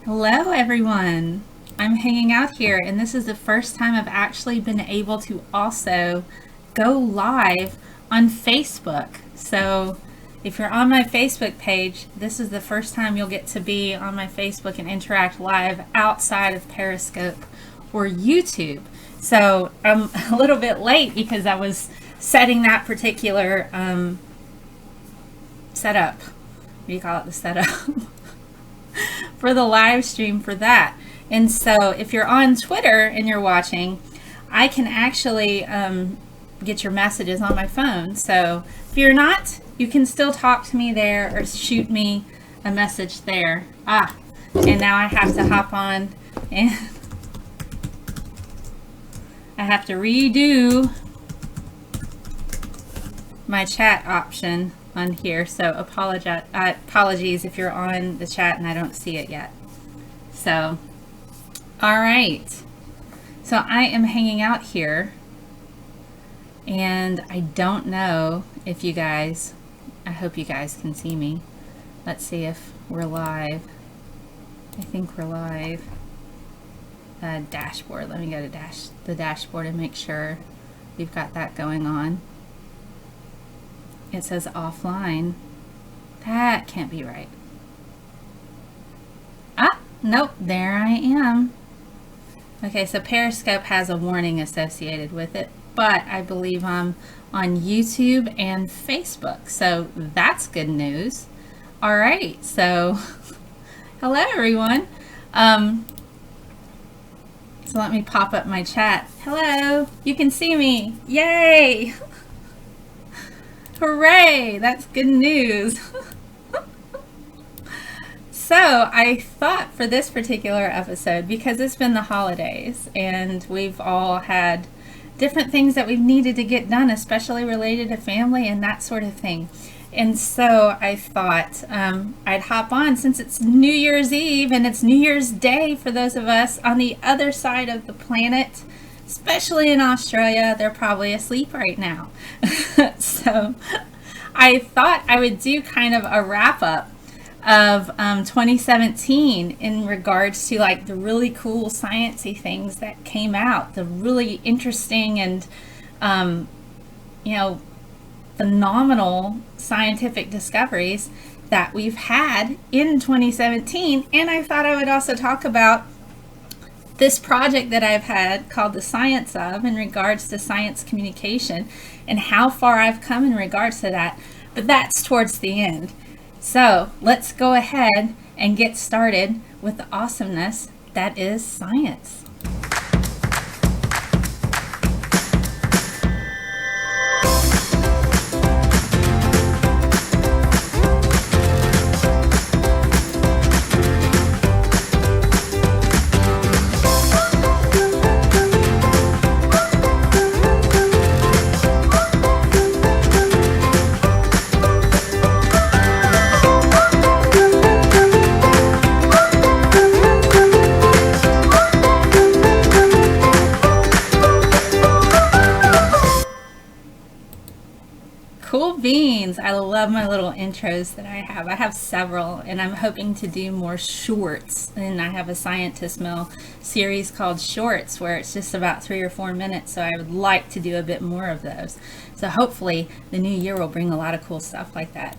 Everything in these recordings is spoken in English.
Hello, everyone. I'm hanging out here, and this is the first time I've actually been able to also go live on Facebook. So, if you're on my Facebook page, this is the first time you'll get to be on my Facebook and interact live outside of Periscope or YouTube. So, I'm a little bit late because I was setting that particular setup. What do you call it? The setup. For the live stream for that. And so if you're on Twitter and you're watching, I can actually get your messages on my phone. So if you're not, you can still talk to me there or shoot me a message there. And now I have to hop on and I have to redo my chat option on here, so apologies if you're on the chat and I don't see it yet. So, all right. So I am hanging out here, and I don't know if you guys, I hope you guys can see me. Let's see if we're live. I think we're live. Dashboard. Let me go to the dashboard and make sure we've got that going on. It says offline. That can't be right. Nope, there I am. Okay, so Periscope has a warning associated with it, but I believe I'm on YouTube and Facebook, so that's good news. All right, so hello everyone. So let me pop up my chat. Hello, you can see me. Yay! Hooray! That's good news. So I thought for this particular episode, because it's been the holidays and we've all had different things that we've needed to get done, especially related to family and that sort of thing. And so I thought I'd hop on since it's New Year's Eve and it's New Year's Day for those of us on the other side of the planet. Especially in Australia, they're probably asleep right now. So I thought I would do kind of a wrap up of 2017 in regards to like the really cool sciencey things that came out, the really interesting and phenomenal scientific discoveries that we've had in 2017. And I thought I would also talk about this project that I've had called the Science of in regards to science communication and how far I've come in regards to that. But that's towards the end. So let's go ahead and get started with the awesomeness that is science. Cool beans. I love my little intros that I have. I have several, and I'm hoping to do more shorts. And I have a Scientist Mill series called Shorts where it's just about 3 or 4 minutes. So I would like to do a bit more of those. So hopefully the new year will bring a lot of cool stuff like that.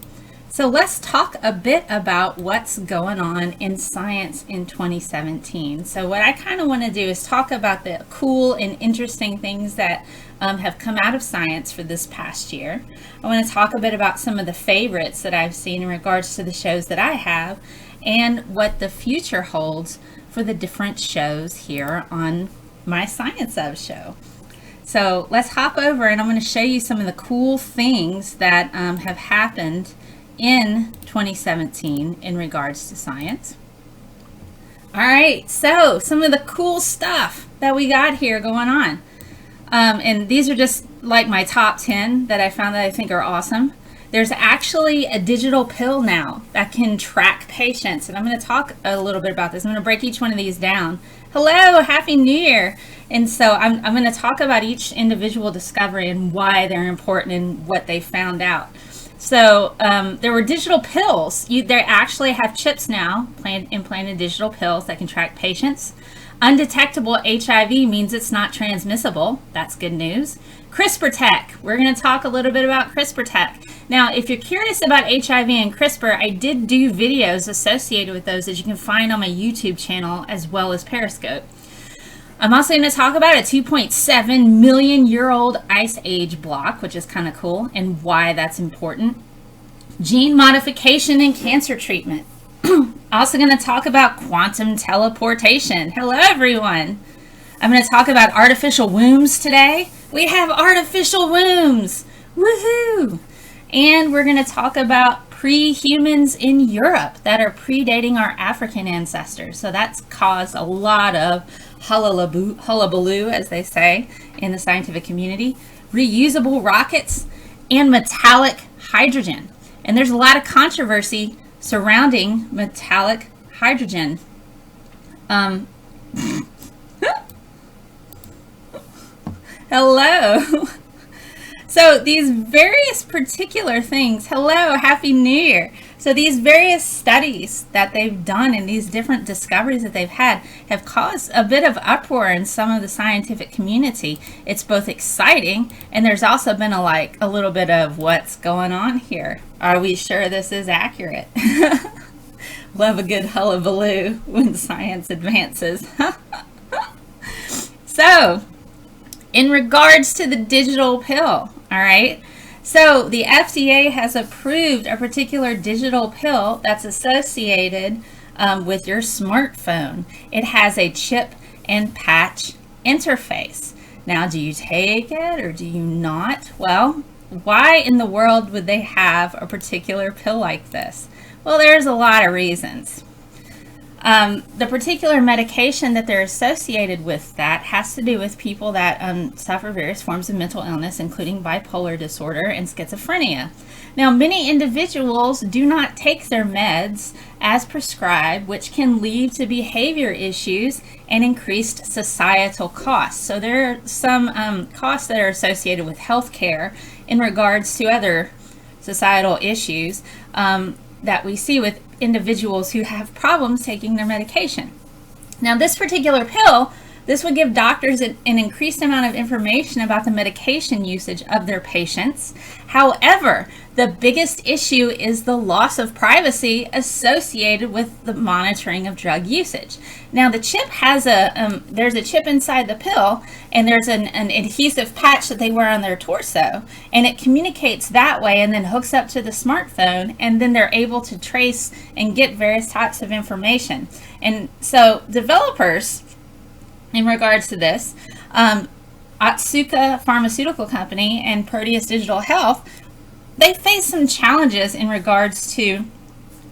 So let's talk a bit about what's going on in science in 2017. So what I kind of want to do is talk about the cool and interesting things that have come out of science for this past year. I want to talk a bit about some of the favorites that I've seen in regards to the shows that I have and what the future holds for the different shows here on my Science Of show. So let's hop over and I'm going to show you some of the cool things that have happened in 2017 in regards to science. All right, so some of the cool stuff that we got here going on. And these are just like my top 10 that I found that I think are awesome. There's actually a digital pill now that can track patients. And I'm going to talk a little bit about this. I'm going to break each one of these down. Hello, Happy New Year. And so I'm going to talk about each individual discovery and why they're important and what they found out. So there were digital pills. They actually have chips now, implanted digital pills that can track patients. Undetectable HIV means it's not transmissible. That's good news. CRISPR tech. We're going to talk a little bit about CRISPR tech. Now, if you're curious about HIV and CRISPR, I did do videos associated with those that you can find on my YouTube channel as well as Periscope. I'm also going to talk about a 2.7 million year old ice age block, which is kind of cool, and why that's important. Gene modification and cancer treatment. Also going to talk about quantum teleportation. Hello, everyone. I'm going to talk about artificial wombs today. We have artificial wombs. Woohoo! And we're going to talk about pre-humans in Europe that are predating our African ancestors. So that's caused a lot of hullabaloo, as they say in the scientific community. Reusable rockets and metallic hydrogen. And there's a lot of controversy surrounding metallic hydrogen. Hello. So these various particular things, hello, Happy New Year. So these various studies that they've done and these different discoveries that they've had have caused a bit of uproar in some of the scientific community. It's both exciting, and there's also been a little bit of what's going on here. Are we sure this is accurate? Love a good hullabaloo when science advances. So, in regards to the digital pill, all right, so the FDA has approved a particular digital pill that's associated with your smartphone. It has a chip and patch interface. Now, do you take it or do you not? Well, why in the world would they have a particular pill like this? Well, there's a lot of reasons. The particular medication that they're associated with that has to do with people that suffer various forms of mental illness, including bipolar disorder and schizophrenia. Now, many individuals do not take their meds as prescribed, which can lead to behavior issues and increased societal costs. So there are some costs that are associated with healthcare in regards to other societal issues that we see with individuals who have problems taking their medication. Now, this particular pill, this would give doctors an increased amount of information about the medication usage of their patients. However, the biggest issue is the loss of privacy associated with the monitoring of drug usage. Now, the chip has there's a chip inside the pill, and there's an adhesive patch that they wear on their torso, and it communicates that way and then hooks up to the smartphone, and then they're able to trace and get various types of information. And so developers, in regards to this, Otsuka Pharmaceutical Company and Proteus Digital Health, they face some challenges in regards to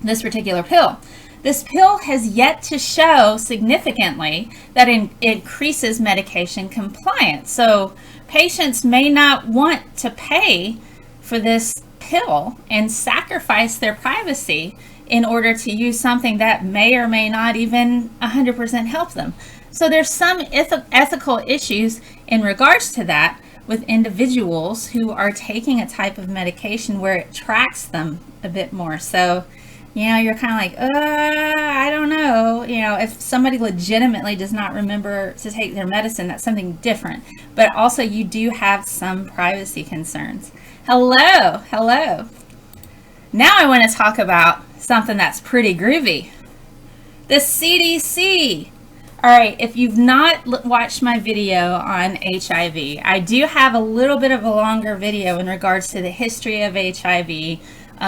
this particular pill. This pill has yet to show significantly that it increases medication compliance. So patients may not want to pay for this pill and sacrifice their privacy in order to use something that may or may not even 100% help them. So there's some ethical issues in regards to that with individuals who are taking a type of medication where it tracks them a bit more. So, you're kind of like, I don't know. If somebody legitimately does not remember to take their medicine, that's something different. But also you do have some privacy concerns. Hello. Now I want to talk about something that's pretty groovy. The CDC. All right, if you've not watched my video on HIV, I do have a little bit of a longer video in regards to the history of HIV,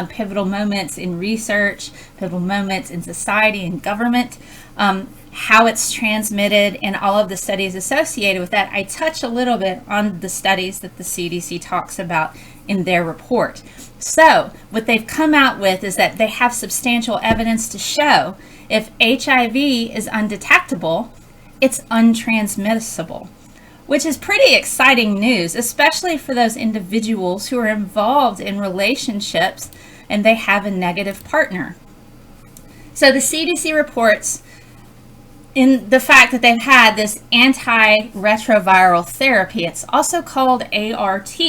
pivotal moments in research, pivotal moments in society and government, how it's transmitted, and all of the studies associated with that. I touch a little bit on the studies that the CDC talks about in their report. So what they've come out with is that they have substantial evidence to show if HIV is undetectable, it's untransmissible, which is pretty exciting news, especially for those individuals who are involved in relationships and they have a negative partner. So the CDC reports in the fact that they've had this antiretroviral therapy. It's also called ART.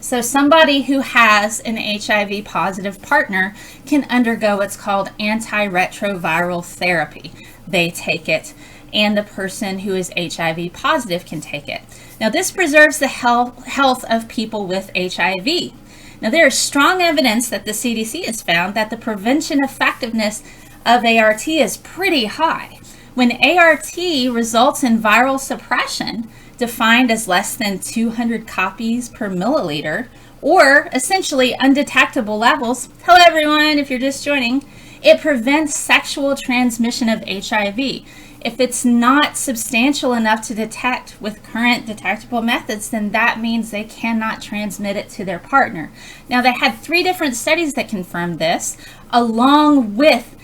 So somebody who has an HIV positive partner can undergo what's called antiretroviral therapy. They take it, and the person who is HIV positive can take it. Now, this preserves the health of people with HIV. Now, there is strong evidence that the CDC has found that the prevention effectiveness of ART is pretty high. When ART results in viral suppression, defined as less than 200 copies per milliliter, or essentially undetectable levels, hello everyone, if you're just joining, it prevents sexual transmission of HIV. If it's not substantial enough to detect with current detectable methods, then that means they cannot transmit it to their partner. Now, they had 3 different studies that confirmed this, along with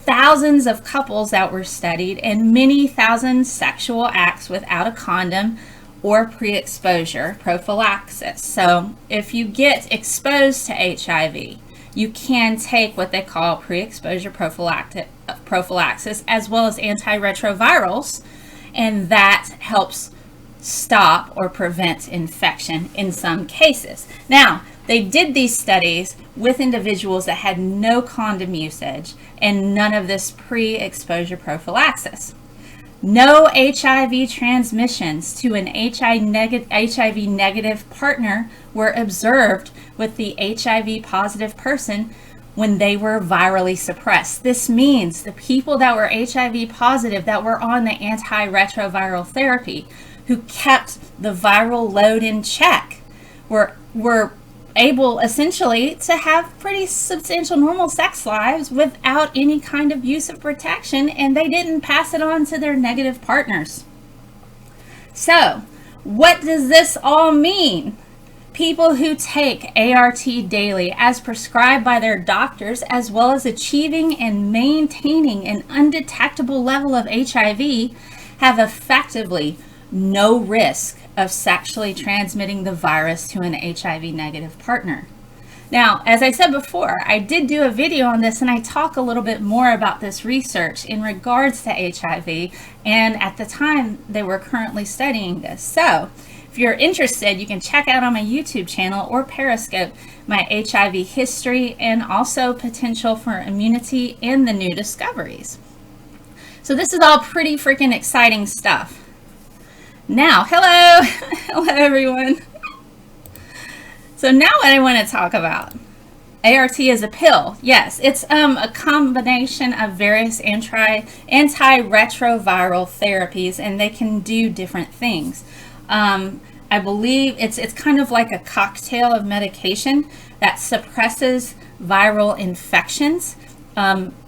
thousands of couples that were studied and many thousand sexual acts without a condom or pre-exposure prophylaxis. So if you get exposed to HIV, you can take what they call pre-exposure prophylaxis as well as antiretrovirals, and that helps stop or prevent infection in some cases. Now, they did these studies with individuals that had no condom usage and none of this pre-exposure prophylaxis. No HIV transmissions to an HIV negative partner were observed with the HIV positive person when they were virally suppressed. This means the people that were HIV positive that were on the antiretroviral therapy, who kept the viral load in check, were able essentially to have pretty substantial normal sex lives without any kind of use of protection, and they didn't pass it on to their negative partners. So, what does this all mean? People who take ART daily as prescribed by their doctors, as well as achieving and maintaining an undetectable level of HIV, have effectively no risk of sexually transmitting the virus to an HIV negative partner. Now, as I said before, I did do a video on this, and I talk a little bit more about this research in regards to HIV, and at the time they were currently studying this. So if you're interested, you can check out on my YouTube channel or Periscope my HIV history and also potential for immunity and the new discoveries. So this is all pretty freaking exciting stuff. Now, hello, hello everyone. So now what I want to talk about, ART is a pill. Yes, it's a combination of various antiretroviral therapies, and they can do different things. I believe it's kind of like a cocktail of medication that suppresses viral infections.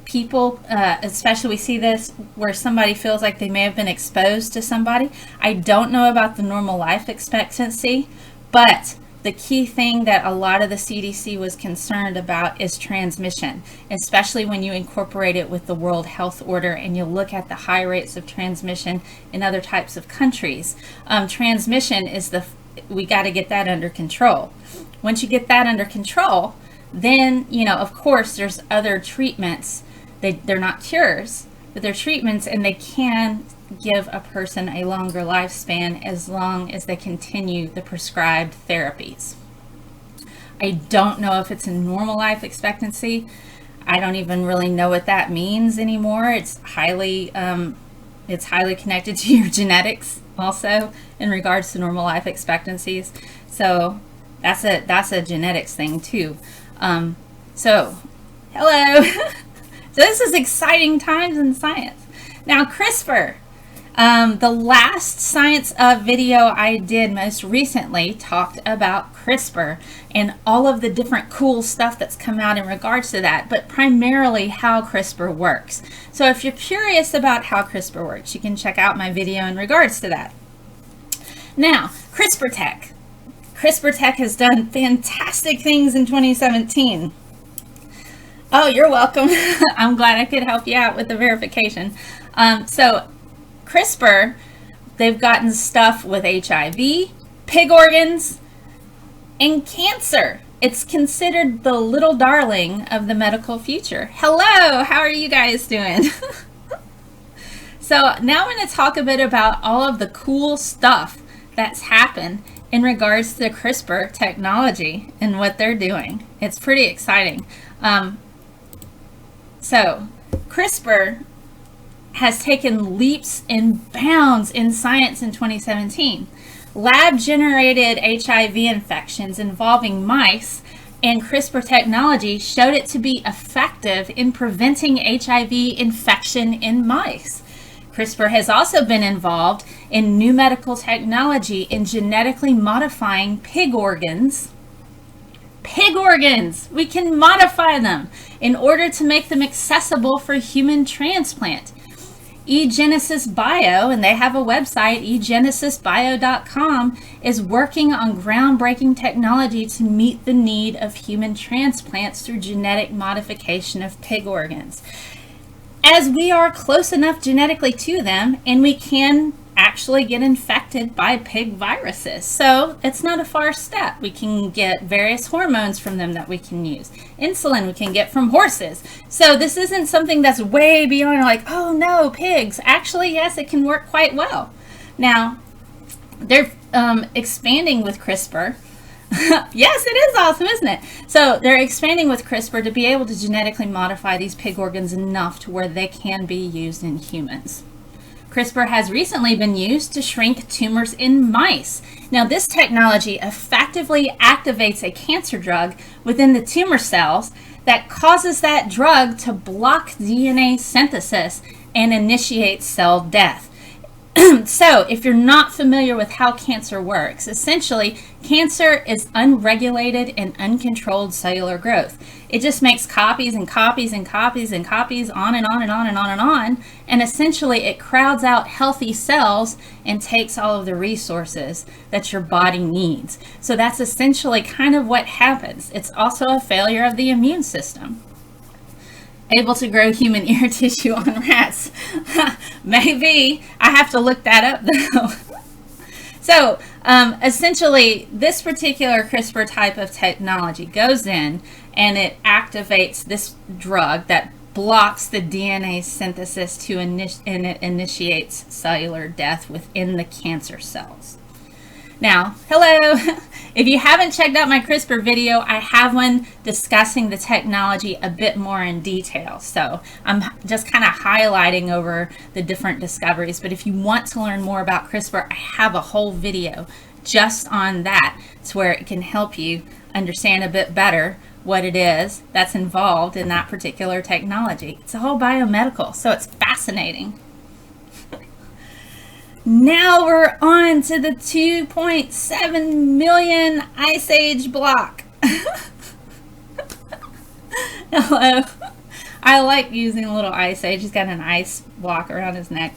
People, especially we see this where somebody feels like they may have been exposed to somebody. I don't know about the normal life expectancy, but the key thing that a lot of the CDC was concerned about is transmission, especially when you incorporate it with the World Health Order and you look at the high rates of transmission in other types of countries. Transmission is we got to get that under control. Once you get that under control, then, of course, there's other treatments. They're not cures, but they're treatments, and they can give a person a longer lifespan as long as they continue the prescribed therapies. I don't know if it's a normal life expectancy. I don't even really know what that means anymore. It's highly connected to your genetics also in regards to normal life expectancies. So that's a genetics thing too. So hello. So this is exciting times in science. Now, CRISPR. The last science video I did most recently talked about CRISPR and all of the different cool stuff that's come out in regards to that, but primarily how CRISPR works. So if you're curious about how CRISPR works, you can check out my video in regards to that. Now, CRISPR Tech. CRISPR Tech has done fantastic things in 2017. Oh, you're welcome. I'm glad I could help you out with the verification. So CRISPR, they've gotten stuff with HIV, pig organs, and cancer. It's considered the little darling of the medical future. Hello, how are you guys doing? So now I'm going to talk a bit about all of the cool stuff that's happened in regards to the CRISPR technology and what they're doing. It's pretty exciting. So CRISPR has taken leaps and bounds in science in 2017. Lab-generated HIV infections involving mice and CRISPR technology showed it to be effective in preventing HIV infection in mice. CRISPR has also been involved in new medical technology in genetically modifying pig organs. Pig organs! We can modify them in order to make them accessible for human transplant. eGenesis Bio, and they have a website, egenesisbio.com, is working on groundbreaking technology to meet the need of human transplants through genetic modification of pig organs. As we are close enough genetically to them, and we can actually get infected by pig viruses. So it's not a far step. We can get various hormones from them that we can use. Insulin we can get from horses. So this isn't something that's way beyond like, oh no, pigs. Actually, yes, it can work quite well. Now, they're expanding with CRISPR. Yes, it is awesome, isn't it? So they're expanding with CRISPR to be able to genetically modify these pig organs enough to where they can be used in humans. CRISPR has recently been used to shrink tumors in mice. Now, this technology effectively activates a cancer drug within the tumor cells that causes that drug to block DNA synthesis and initiate cell death. So, if you're not familiar with how cancer works, essentially, cancer is unregulated and uncontrolled cellular growth. It just makes copies and copies and copies and copies on and on and on and on and on, and essentially it crowds out healthy cells and takes all of the resources that your body needs. So that's essentially kind of what happens. It's also a failure of the immune system. Able to grow human ear tissue on rats. Maybe. I have to look that up though. So essentially this particular CRISPR type of technology goes in and it activates this drug that blocks the DNA synthesis and it initiates cellular death within the cancer cells. Now, hello! If you haven't checked out my CRISPR video, I have one discussing the technology a bit more in detail. So I'm just kind of highlighting over the different discoveries. But if you want to learn more about CRISPR, I have a whole video just on that. It's where it can help you understand a bit better what it is that's involved in that particular technology. It's all biomedical, so it's fascinating. Now we're on to the 2.7 million Ice Age block. Hello. I like using a little Ice Age. He's got an ice block around his neck.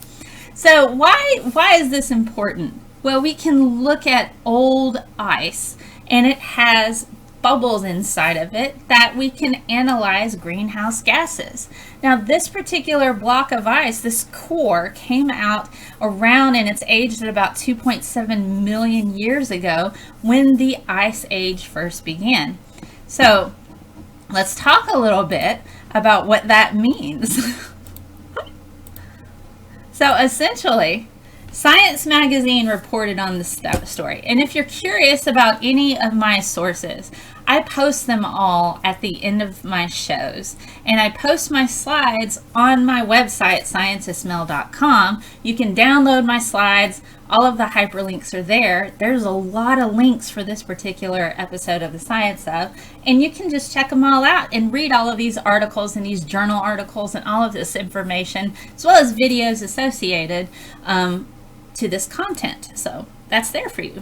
So why is this important? Well, we can look at old ice and it has bubbles inside of it that we can analyze greenhouse gases. Now, this particular block of ice, this core, came out around and it's aged at about 2.7 million years ago when the Ice Age first began. So let's talk a little bit about what that means. So essentially, Science Magazine reported on this story. And if you're curious about any of my sources, I post them all at the end of my shows. And I post my slides on my website, sciencesmel.com. You can download my slides. All of the hyperlinks are there. There's a lot of links for this particular episode of the Science Of. And you can just check them all out and read all of these articles and these journal articles and all of this information, as well as videos associated to this content. So that's there for you.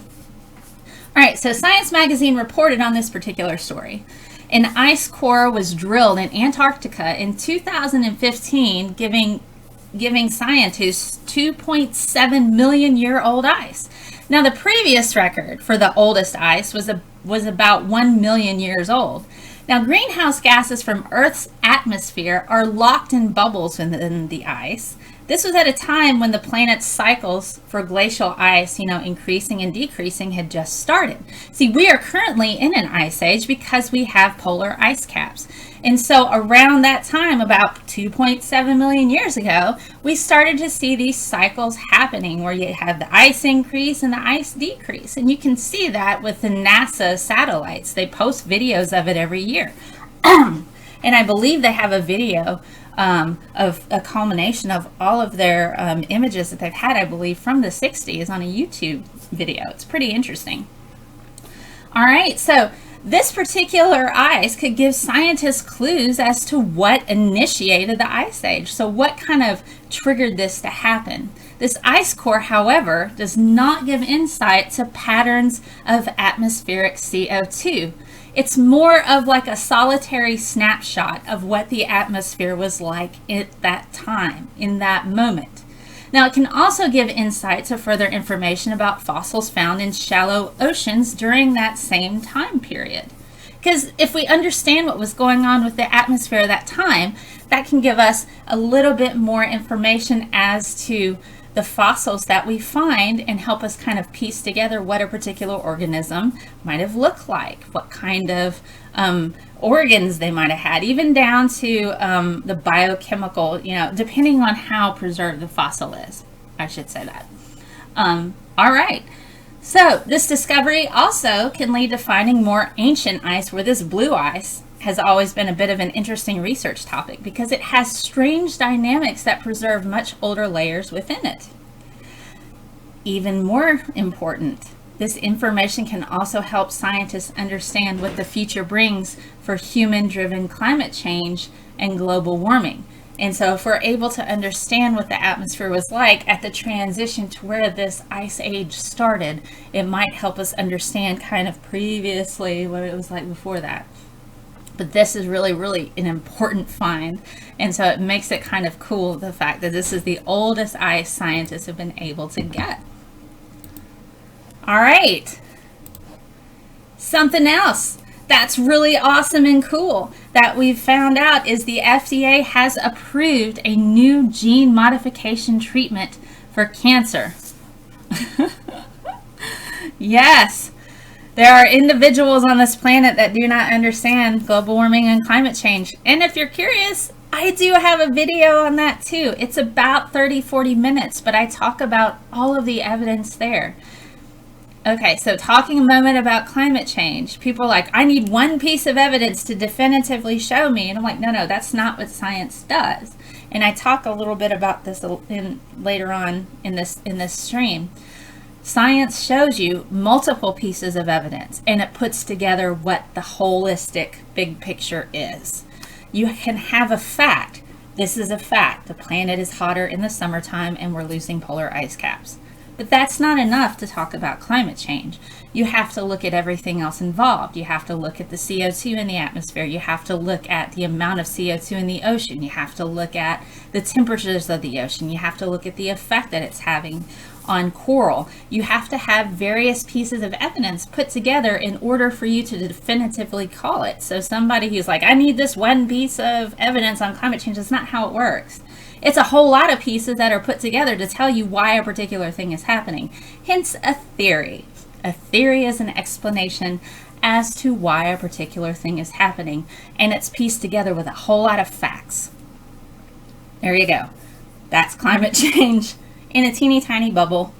All right, so Science Magazine reported on this particular story. An ice core was drilled in Antarctica in 2015, giving scientists 2.7 million year old ice. Now, the previous record for the oldest ice was about 1 million years old. Now, greenhouse gases from Earth's atmosphere are locked in bubbles within the ice. This was at a time when the planet's cycles for glacial ice, increasing and decreasing had just started. See, we are currently in an ice age because we have polar ice caps. And so around that time, about 2.7 million years ago, we started to see these cycles happening where you have the ice increase and the ice decrease. And you can see that with the NASA satellites. They post videos of it every year. And I believe they have a video of a culmination of all of their images that they've had, I believe, from the 60s on a YouTube video. It's pretty interesting. All right, so this particular ice could give scientists clues as to what initiated the ice age. So what kind of triggered this to happen? This ice core, however, does not give insight to patterns of atmospheric CO2. It's more of like a solitary snapshot of what the atmosphere was like at that time, in that moment. Now, it can also give insight to further information about fossils found in shallow oceans during that same time period. Because if we understand what was going on with the atmosphere at that time, that can give us a little bit more information as to the fossils that we find and help us kind of piece together what a particular organism might have looked like, what kind of organs they might have had, even down to the biochemical, depending on how preserved the fossil is. I should say that. All right. So this discovery also can lead to finding more ancient ice, where this blue ice has always been a bit of an interesting research topic because it has strange dynamics that preserve much older layers within it. Even more important, this information can also help scientists understand what the future brings for human-driven climate change and global warming. And so if we're able to understand what the atmosphere was like at the transition to where this ice age started, it might help us understand kind of previously what it was like before that. But this is really, really an important find. And so it makes it kind of cool, the fact that this is the oldest ice scientists have been able to get. All right. Something else that's really awesome and cool that we've found out is the FDA has approved a new gene modification treatment for cancer. Yes. There are individuals on this planet that do not understand global warming and climate change. And if you're curious, I do have a video on that too. It's about 30-40 minutes, but I talk about all of the evidence there. Okay, so talking a moment about climate change. People are like, I need one piece of evidence to definitively show me. And I'm like, no, that's not what science does. And I talk a little bit about this later on in this stream. Science shows you multiple pieces of evidence, and it puts together what the holistic big picture is. You can have a fact. This is a fact. The planet is hotter in the summertime and we're losing polar ice caps. But that's not enough to talk about climate change. You have to look at everything else involved. You have to look at the CO2 in the atmosphere. You have to look at the amount of CO2 in the ocean. You have to look at the temperatures of the ocean. You have to look at the effect that it's having on coral. You have to have various pieces of evidence put together in order for you to definitively call it. So somebody who's like, I need this one piece of evidence on climate change, that's not how it works. It's a whole lot of pieces that are put together to tell you why a particular thing is happening. Hence a theory. A theory is an explanation as to why a particular thing is happening, and it's pieced together with a whole lot of facts. There you go. That's climate change in a teeny tiny bubble,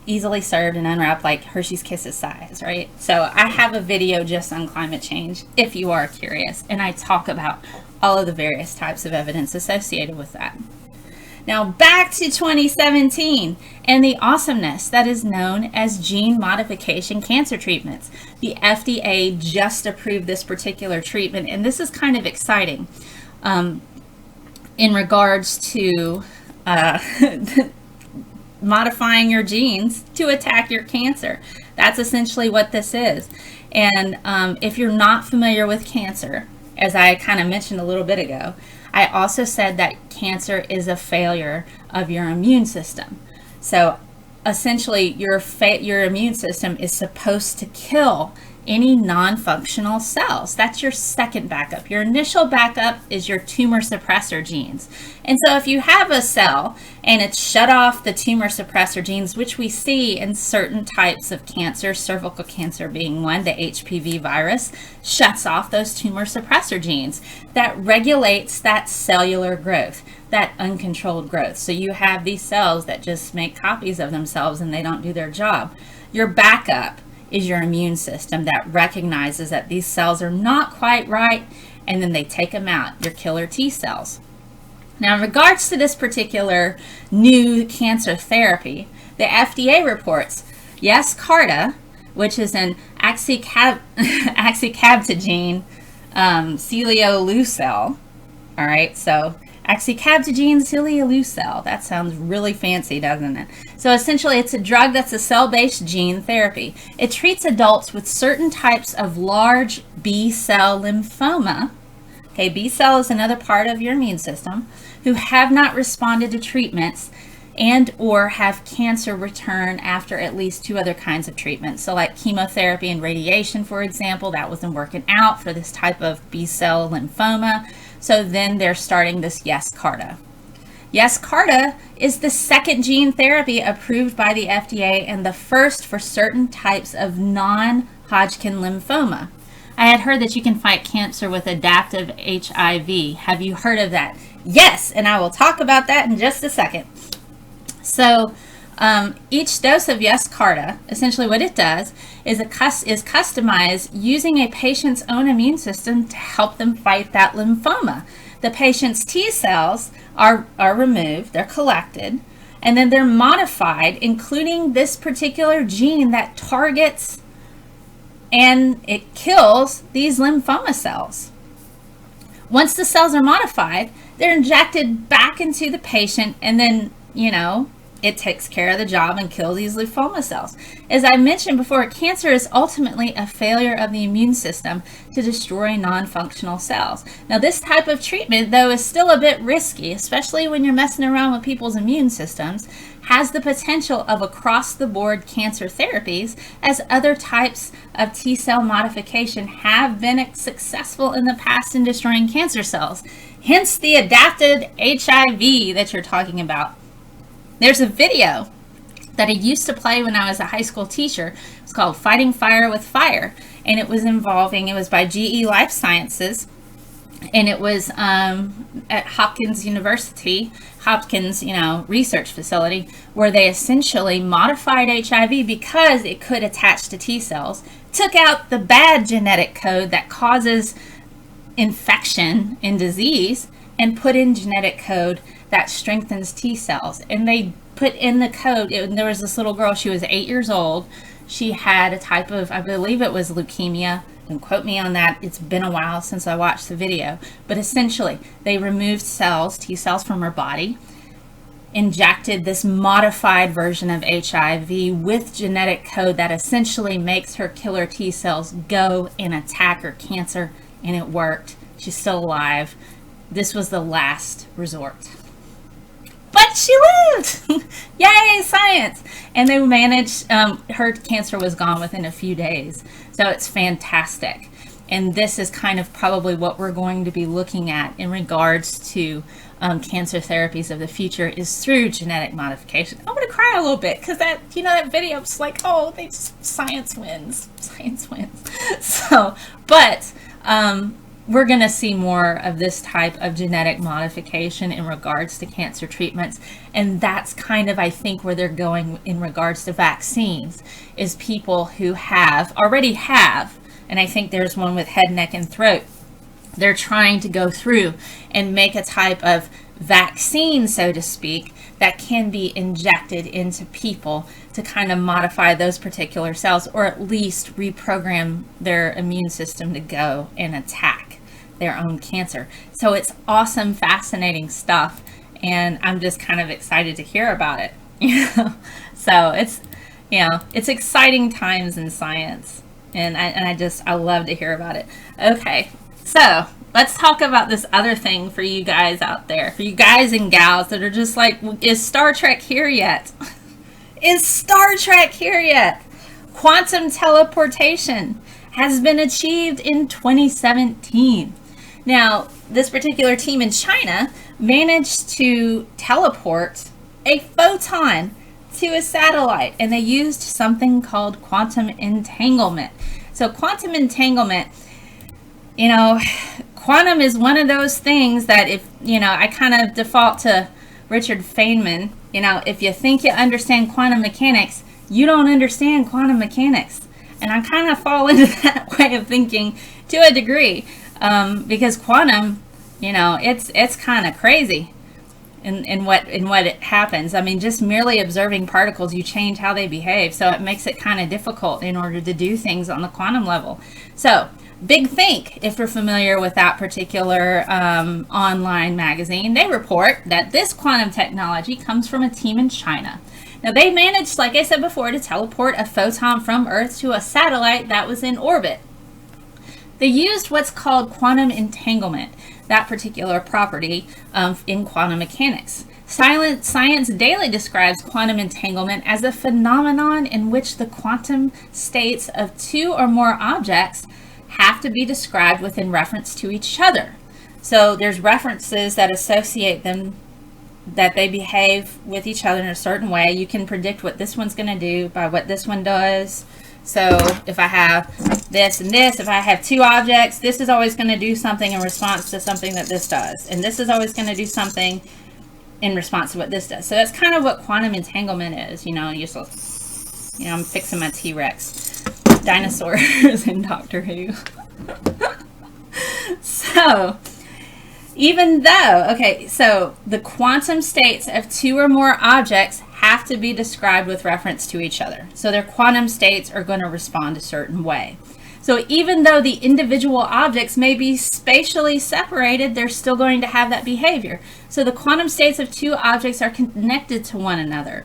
easily served and unwrapped like Hershey's Kisses size, right? So I have a video just on climate change if you are curious, and I talk about all of the various types of evidence associated with that. Now back to 2017 and the awesomeness that is known as gene modification cancer treatments. The FDA just approved this particular treatment, and this is kind of exciting in regards to modifying your genes to attack your cancer. That's essentially what this is. And if you're not familiar with cancer, as I kind of mentioned a little bit ago, I also said that cancer is a failure of your immune system. So essentially your immune system is supposed to kill any non-functional cells. That's your second backup. Your initial backup is your tumor suppressor genes. And so if you have a cell and it's shut off the tumor suppressor genes, which we see in certain types of cancer, cervical cancer being one, the HPV virus shuts off those tumor suppressor genes. That regulates that cellular growth, that uncontrolled growth. So you have these cells that just make copies of themselves and they don't do their job. Your backup is your immune system that recognizes that these cells are not quite right, and then they take them out, your killer T cells. Now, in regards to this particular new cancer therapy, the FDA reports Yescarta, which is an axicabtagene ciloleucel. All right, so axicabtagene ciloleucel. That sounds really fancy, doesn't it? So essentially, it's a drug that's a cell-based gene therapy. It treats adults with certain types of large B-cell lymphoma. Okay, B-cell is another part of your immune system, who have not responded to treatments and or have cancer return after at least 2 other kinds of treatments. So like chemotherapy and radiation, for example, that wasn't working out for this type of B-cell lymphoma. So then they're starting this Yescarta. Yescarta is the second gene therapy approved by the FDA and the first for certain types of non-Hodgkin lymphoma. I had heard that you can fight cancer with adaptive HIV. Have you heard of that? Yes, and I will talk about that in just a second. So each dose of Yescarta, essentially what it does is customized using a patient's own immune system to help them fight that lymphoma. The patient's T cells are removed, they're collected, and then they're modified, including this particular gene that targets and it kills these lymphoma cells. Once the cells are modified, they're injected back into the patient, and then, it takes care of the job and kills these lymphoma cells. As I mentioned before, cancer is ultimately a failure of the immune system to destroy non-functional cells. Now, this type of treatment, though, is still a bit risky, especially when you're messing around with people's immune systems, has the potential of across-the-board cancer therapies, as other types of T-cell modification have been successful in the past in destroying cancer cells. Hence the adapted HIV that you're talking about. There's a video that I used to play when I was a high school teacher. It's called Fighting Fire with Fire, and it was by GE Life Sciences, and it was at Hopkins research facility, where they essentially modified HIV because it could attach to T cells, took out the bad genetic code that causes infection and disease, and put in genetic code that strengthens T cells. And they put in the code, there was this little girl, she was 8 years old. She had a type of, I believe it was leukemia. Don't quote me on that. It's been a while since I watched the video. But essentially, they removed cells, T cells from her body, injected this modified version of HIV with genetic code that essentially makes her killer T cells go and attack her cancer, and it worked. She's still alive. This was the last resort. But she lived! Yay, science! And they managed, her cancer was gone within a few days. So it's fantastic. And this is kind of probably what we're going to be looking at in regards to cancer therapies of the future, is through genetic modification. I'm going to cry a little bit because that video, it's like, oh, science wins. Science wins. So, but we're going to see more of this type of genetic modification in regards to cancer treatments. And that's kind of, I think, where they're going in regards to vaccines, is people who already have, and I think there's one with head, neck, and throat. They're trying to go through and make a type of vaccine, so to speak, that can be injected into people to kind of modify those particular cells, or at least reprogram their immune system to go and attack their own cancer. So it's awesome, fascinating stuff, and I'm just kind of excited to hear about it. So it's exciting times in science, and I love to hear about it. Okay, so let's talk about this other thing for you guys out there, for you guys and gals that are just like, is Star Trek here yet? Is Star Trek here yet? Quantum teleportation has been achieved in 2017. Now, this particular team in China managed to teleport a photon to a satellite, and they used something called quantum entanglement. So quantum entanglement, quantum is one of those things that I kind of default to Richard Feynman. If you think you understand quantum mechanics, you don't understand quantum mechanics. And I kind of fall into that way of thinking to a degree, because quantum, it's kind of crazy in what it happens. I mean, just merely observing particles, you change how they behave. So it makes it kind of difficult in order to do things on the quantum level. So Big Think, if you're familiar with that particular online magazine, they report that this quantum technology comes from a team in China. Now, they managed, like I said before, to teleport a photon from Earth to a satellite that was in orbit. They used what's called quantum entanglement, that particular property in quantum mechanics. Science Daily describes quantum entanglement as a phenomenon in which the quantum states of two or more objects have to be described within reference to each other. So there's references that associate them, that they behave with each other in a certain way. You can predict what this one's going to do by what this one does. So if I have this and this, if I have two objects, this is always going to do something in response to something that this does. And this is always going to do something in response to what this does. So that's kind of what quantum entanglement is. I'm fixing my T-Rex dinosaurs in Doctor Who. So so the quantum states of two or more objects have to be described with reference to each other. So their quantum states are going to respond a certain way. So even though the individual objects may be spatially separated, they're still going to have that behavior. So the quantum states of two objects are connected to one another.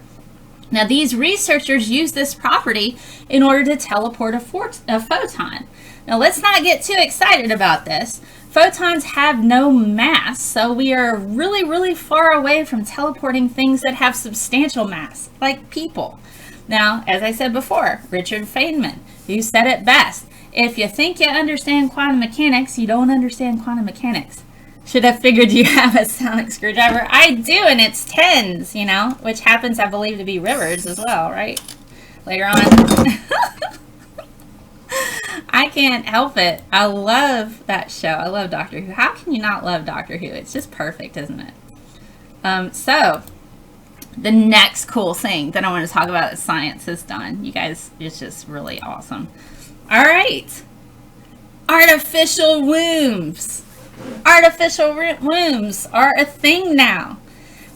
Now, these researchers use this property in order to teleport a photon. Now, let's not get too excited about this. Photons have no mass, so we are really, really far away from teleporting things that have substantial mass, like people. Now, as I said before, Richard Feynman, who said it best, if you think you understand quantum mechanics, you don't understand quantum mechanics. Should have figured you have a sonic screwdriver. I do, and it's tens, which happens, I believe, to be rivers as well, right? Later on. I can't help it. I love that show. I love Doctor Who. How can you not love Doctor Who? It's just perfect, isn't it? So, the next cool thing that I want to talk about that science has done. You guys, it's just really awesome. All right. Artificial wombs. Artificial wombs are a thing now.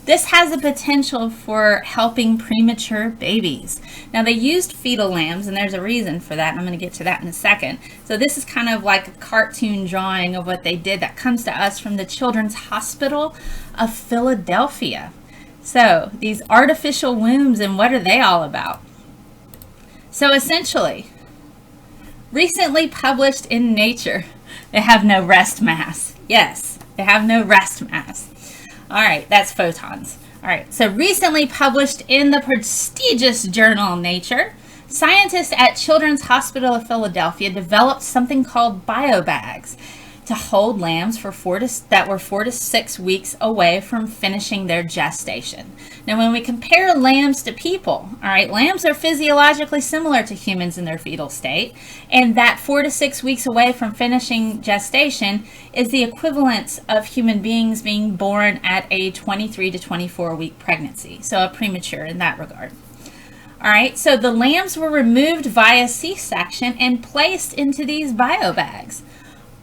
This has the potential for helping premature babies. Now, they used fetal lambs, and there's a reason for that, and I'm going to get to that in a second. So this is kind of like a cartoon drawing of what they did that comes to us from the Children's Hospital of Philadelphia. So these artificial wombs, and what are they all about? So essentially, recently published in Nature, they have no rest mass. Yes, they have no rest mass. All right, that's photons. All right, so recently published in the prestigious journal Nature, scientists at Children's Hospital of Philadelphia developed something called biobags to hold lambs that were 4 to 6 weeks away from finishing their gestation. Now, when we compare lambs to people, all right, lambs are physiologically similar to humans in their fetal state, and that 4 to 6 weeks away from finishing gestation is the equivalence of human beings being born at a 23 to 24 week pregnancy, so a premature in that regard. All right, so the lambs were removed via C-section and placed into these biobags.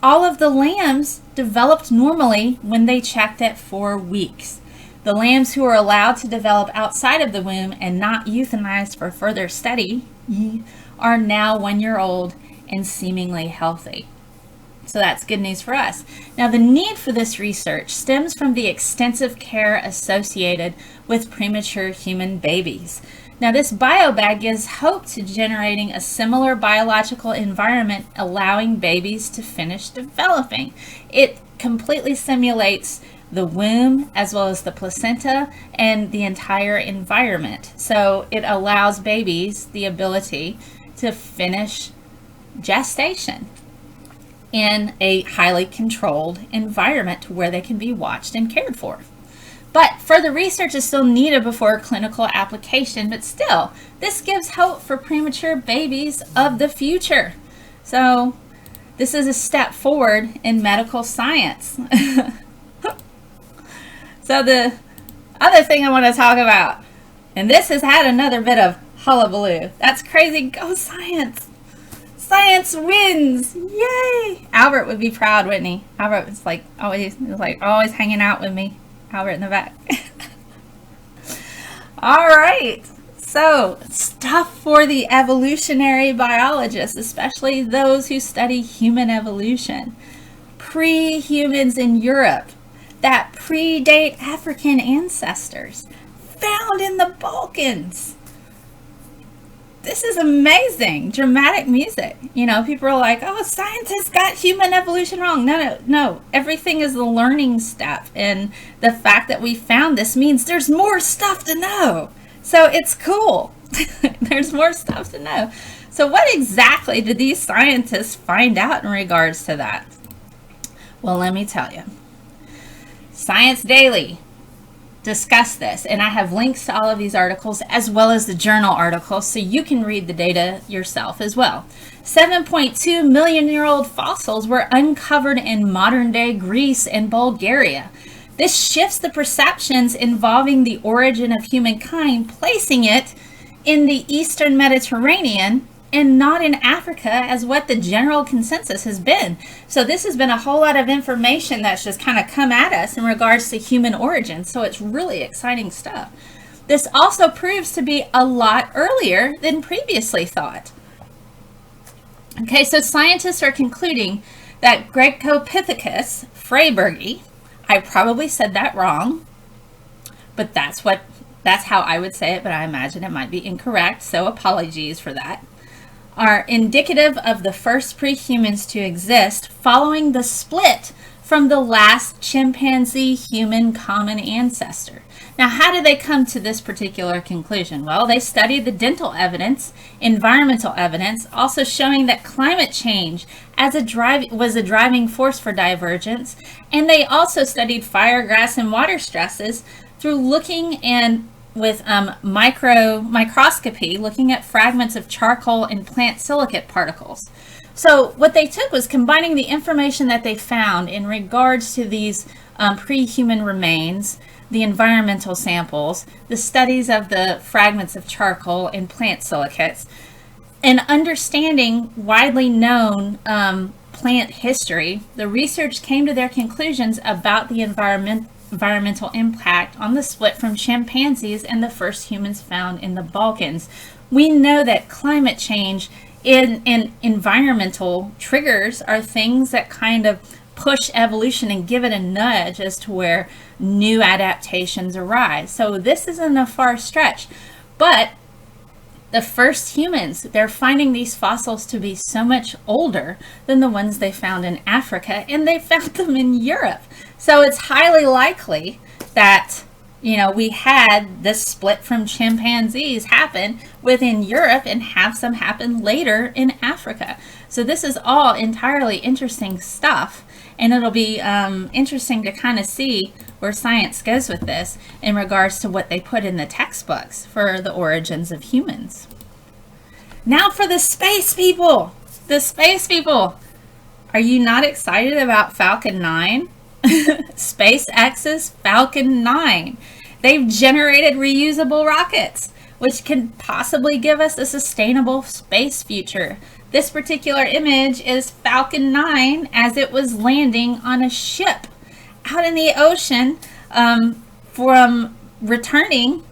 All of the lambs developed normally when they checked at 4 weeks. The lambs who were allowed to develop outside of the womb and not euthanized for further study are now 1 year old and seemingly healthy. So that's good news for us. Now, the need for this research stems from the extensive care associated with premature human babies. Now, this biobag gives hope to generating a similar biological environment, allowing babies to finish developing. It completely simulates the womb as well as the placenta and the entire environment. So it allows babies the ability to finish gestation in a highly controlled environment where they can be watched and cared for. But further research is still needed before clinical application, but still, this gives hope for premature babies of the future. So this is a step forward in medical science. So the other thing I want to talk about, and this has had another bit of hullabaloo. That's crazy. Go science. Science wins. Yay. Albert would be proud, wouldn't he? Albert was always hanging out with me. Albert in the back. All right. So, stuff for the evolutionary biologists, especially those who study human evolution. Pre-humans in Europe that predate African ancestors found in the Balkans. This is amazing. Dramatic music. You know, people are like, oh, scientists got human evolution wrong. No. Everything is the learning step. And the fact that we found this means there's more stuff to know. So it's cool. There's more stuff to know. So what exactly did these scientists find out in regards to that? Well, let me tell you. Science Daily discussed this, and I have links to all of these articles as well as the journal articles so you can read the data yourself as well. 7.2 million year old fossils were uncovered in modern day Greece and Bulgaria. This shifts the perceptions involving the origin of humankind, placing it in the Eastern Mediterranean and not in Africa as what the general consensus has been. So this has been a whole lot of information that's just kind of come at us in regards to human origin. So it's really exciting stuff. This also proves to be a lot earlier than previously thought. Okay, so scientists are concluding that Gregopithecus freybergi, I probably said that wrong, but that's how I would say it, but I imagine it might be incorrect, so apologies for that, are indicative of the first prehumans to exist following the split from the last chimpanzee human common ancestor. Now, how did they come to this particular conclusion? Well, they studied the dental evidence, environmental evidence, also showing that climate change was a driving force for divergence, and they also studied fire, grass, and water stresses through looking and with microscopy, looking at fragments of charcoal and plant silicate particles. So what they took was combining the information that they found in regards to these pre-human remains, the environmental samples, the studies of the fragments of charcoal and plant silicates, and understanding widely known plant history. The research came to their conclusions about the environmental impact on the split from chimpanzees and the first humans found in the Balkans. We know that climate change and environmental triggers are things that kind of push evolution and give it a nudge as to where new adaptations arise. So this isn't a far stretch, but the first humans, they're finding these fossils to be so much older than the ones they found in Africa, and they found them in Europe. So it's highly likely that, you know, we had this split from chimpanzees happen within Europe and have some happen later in Africa. So this is all entirely interesting stuff, and it'll be interesting to kind of see where science goes with this in regards to what they put in the textbooks for the origins of humans. Now for the space people. The space people. Are you not excited about Falcon 9? SpaceX's Falcon 9. They've generated reusable rockets, which can possibly give us a sustainable space future. This particular image is Falcon 9 as it was landing on a ship out in the ocean from returning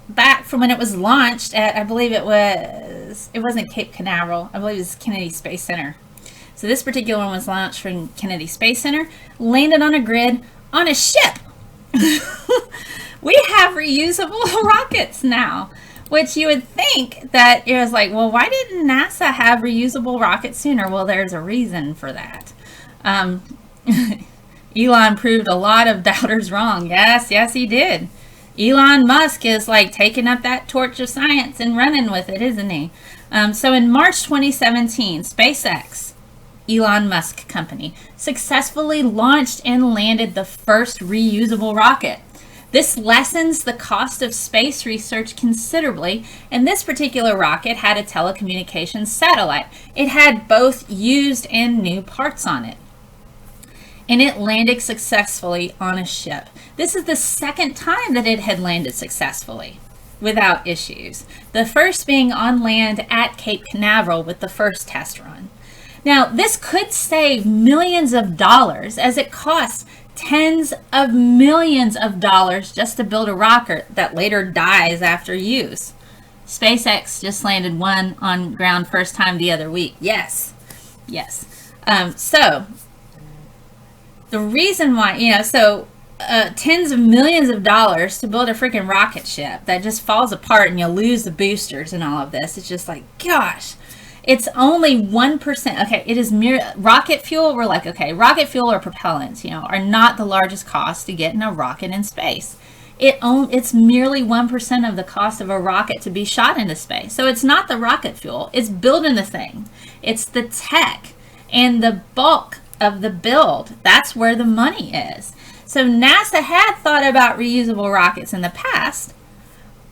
back from when it was launched at, I believe it wasn't Cape Canaveral, I believe it was Kennedy Space Center. So this particular one was launched from Kennedy Space Center, landed on a grid on a ship. We have reusable rockets now, which you would think that it was like, well, why didn't NASA have reusable rockets sooner? Well, there's a reason for that. Elon proved a lot of doubters wrong. Yes, he did. Elon Musk is like taking up that torch of science and running with it, isn't he? So in March 2017, SpaceX, Elon Musk company, successfully launched and landed the first reusable rocket. This lessens the cost of space research considerably, and this particular rocket had a telecommunications satellite. It had both used and new parts on it. And it landed successfully on a ship. This is the second time that it had landed successfully without issues. The first being on land at Cape Canaveral with the first test run. Now, this could save millions of dollars, as it costs tens of millions of dollars just to build a rocket that later dies after use. SpaceX just landed one on ground first time the other week. Yes. So the reason why, tens of millions of dollars to build a freaking rocket ship that just falls apart and you lose the boosters and all of this. It's just like, gosh. It's only 1%. Okay, it is rocket fuel. We're like, okay, rocket fuel or propellants, are not the largest cost to get in a rocket in space. It's merely 1% of the cost of a rocket to be shot into space. So it's not the rocket fuel. It's building the thing. It's the tech and the bulk of the build. That's where the money is. So NASA had thought about reusable rockets in the past,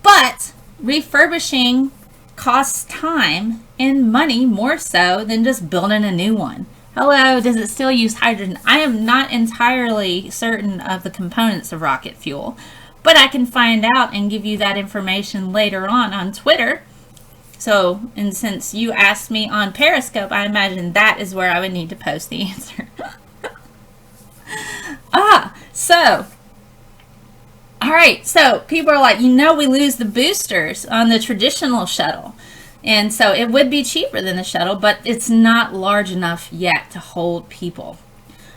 but refurbishing costs time and money more so than just building a new one. Hello, does it still use hydrogen? I am not entirely certain of the components of rocket fuel, but I can find out and give you that information later on Twitter. So, and since you asked me on Periscope, I imagine that is where I would need to post the answer. Alright, so people are like, we lose the boosters on the traditional shuttle. And so it would be cheaper than the shuttle, but it's not large enough yet to hold people.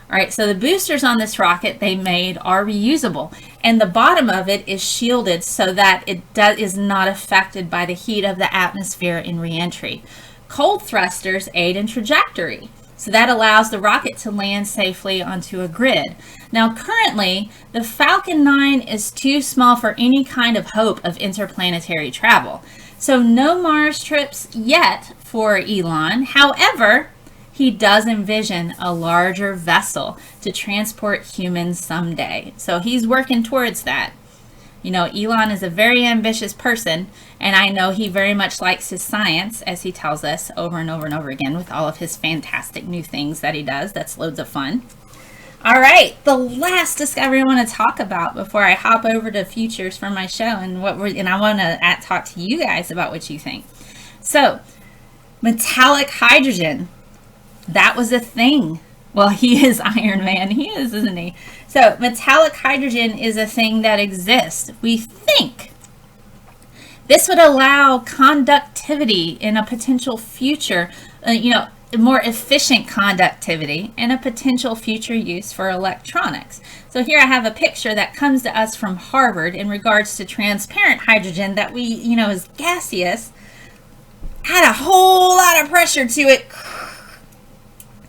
Alright, so the boosters on this rocket they made are reusable. And the bottom of it is shielded so that it is not affected by the heat of the atmosphere in reentry. Cold thrusters aid in trajectory. So that allows the rocket to land safely onto a grid. Now currently, the Falcon 9 is too small for any kind of hope of interplanetary travel. So no Mars trips yet for Elon. However, he does envision a larger vessel to transport humans someday. So he's working towards that. Elon is a very ambitious person, and I know he very much likes his science, as he tells us over and over and over again with all of his fantastic new things that he does. That's loads of fun. All right, the last discovery I want to talk about before I hop over to futures for my show and I want to talk to you guys about what you think. So, metallic hydrogen, that was a thing. Well, he is Iron Man. He is, isn't he? So, metallic hydrogen is a thing that exists. We think this would allow conductivity in a potential future, more efficient conductivity and a potential future use for electronics. So here I have a picture that comes to us from Harvard in regards to transparent hydrogen that we, is gaseous, add a whole lot of pressure to it,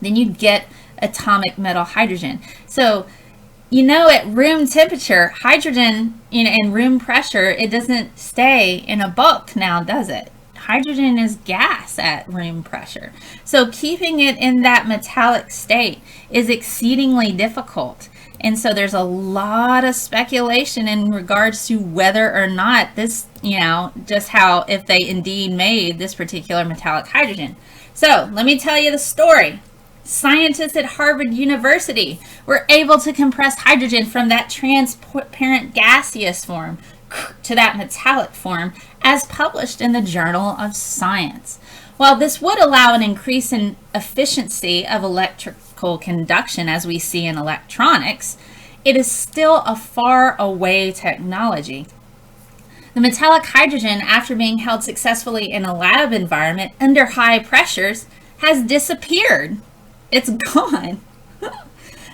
then you'd get atomic metal hydrogen. So, at room temperature, hydrogen, in room pressure, it doesn't stay in a bulk now, does it? Hydrogen is gas at room pressure. So keeping it in that metallic state is exceedingly difficult. And so there's a lot of speculation in regards to whether or not this, just how, if they indeed made this particular metallic hydrogen. So let me tell you the story. Scientists at Harvard University were able to compress hydrogen from that transparent gaseous form to that metallic form as published in the Journal of Science. While this would allow an increase in efficiency of electrical conduction as we see in electronics, it is still a far away technology. The metallic hydrogen, after being held successfully in a lab environment under high pressures, has disappeared. It's gone.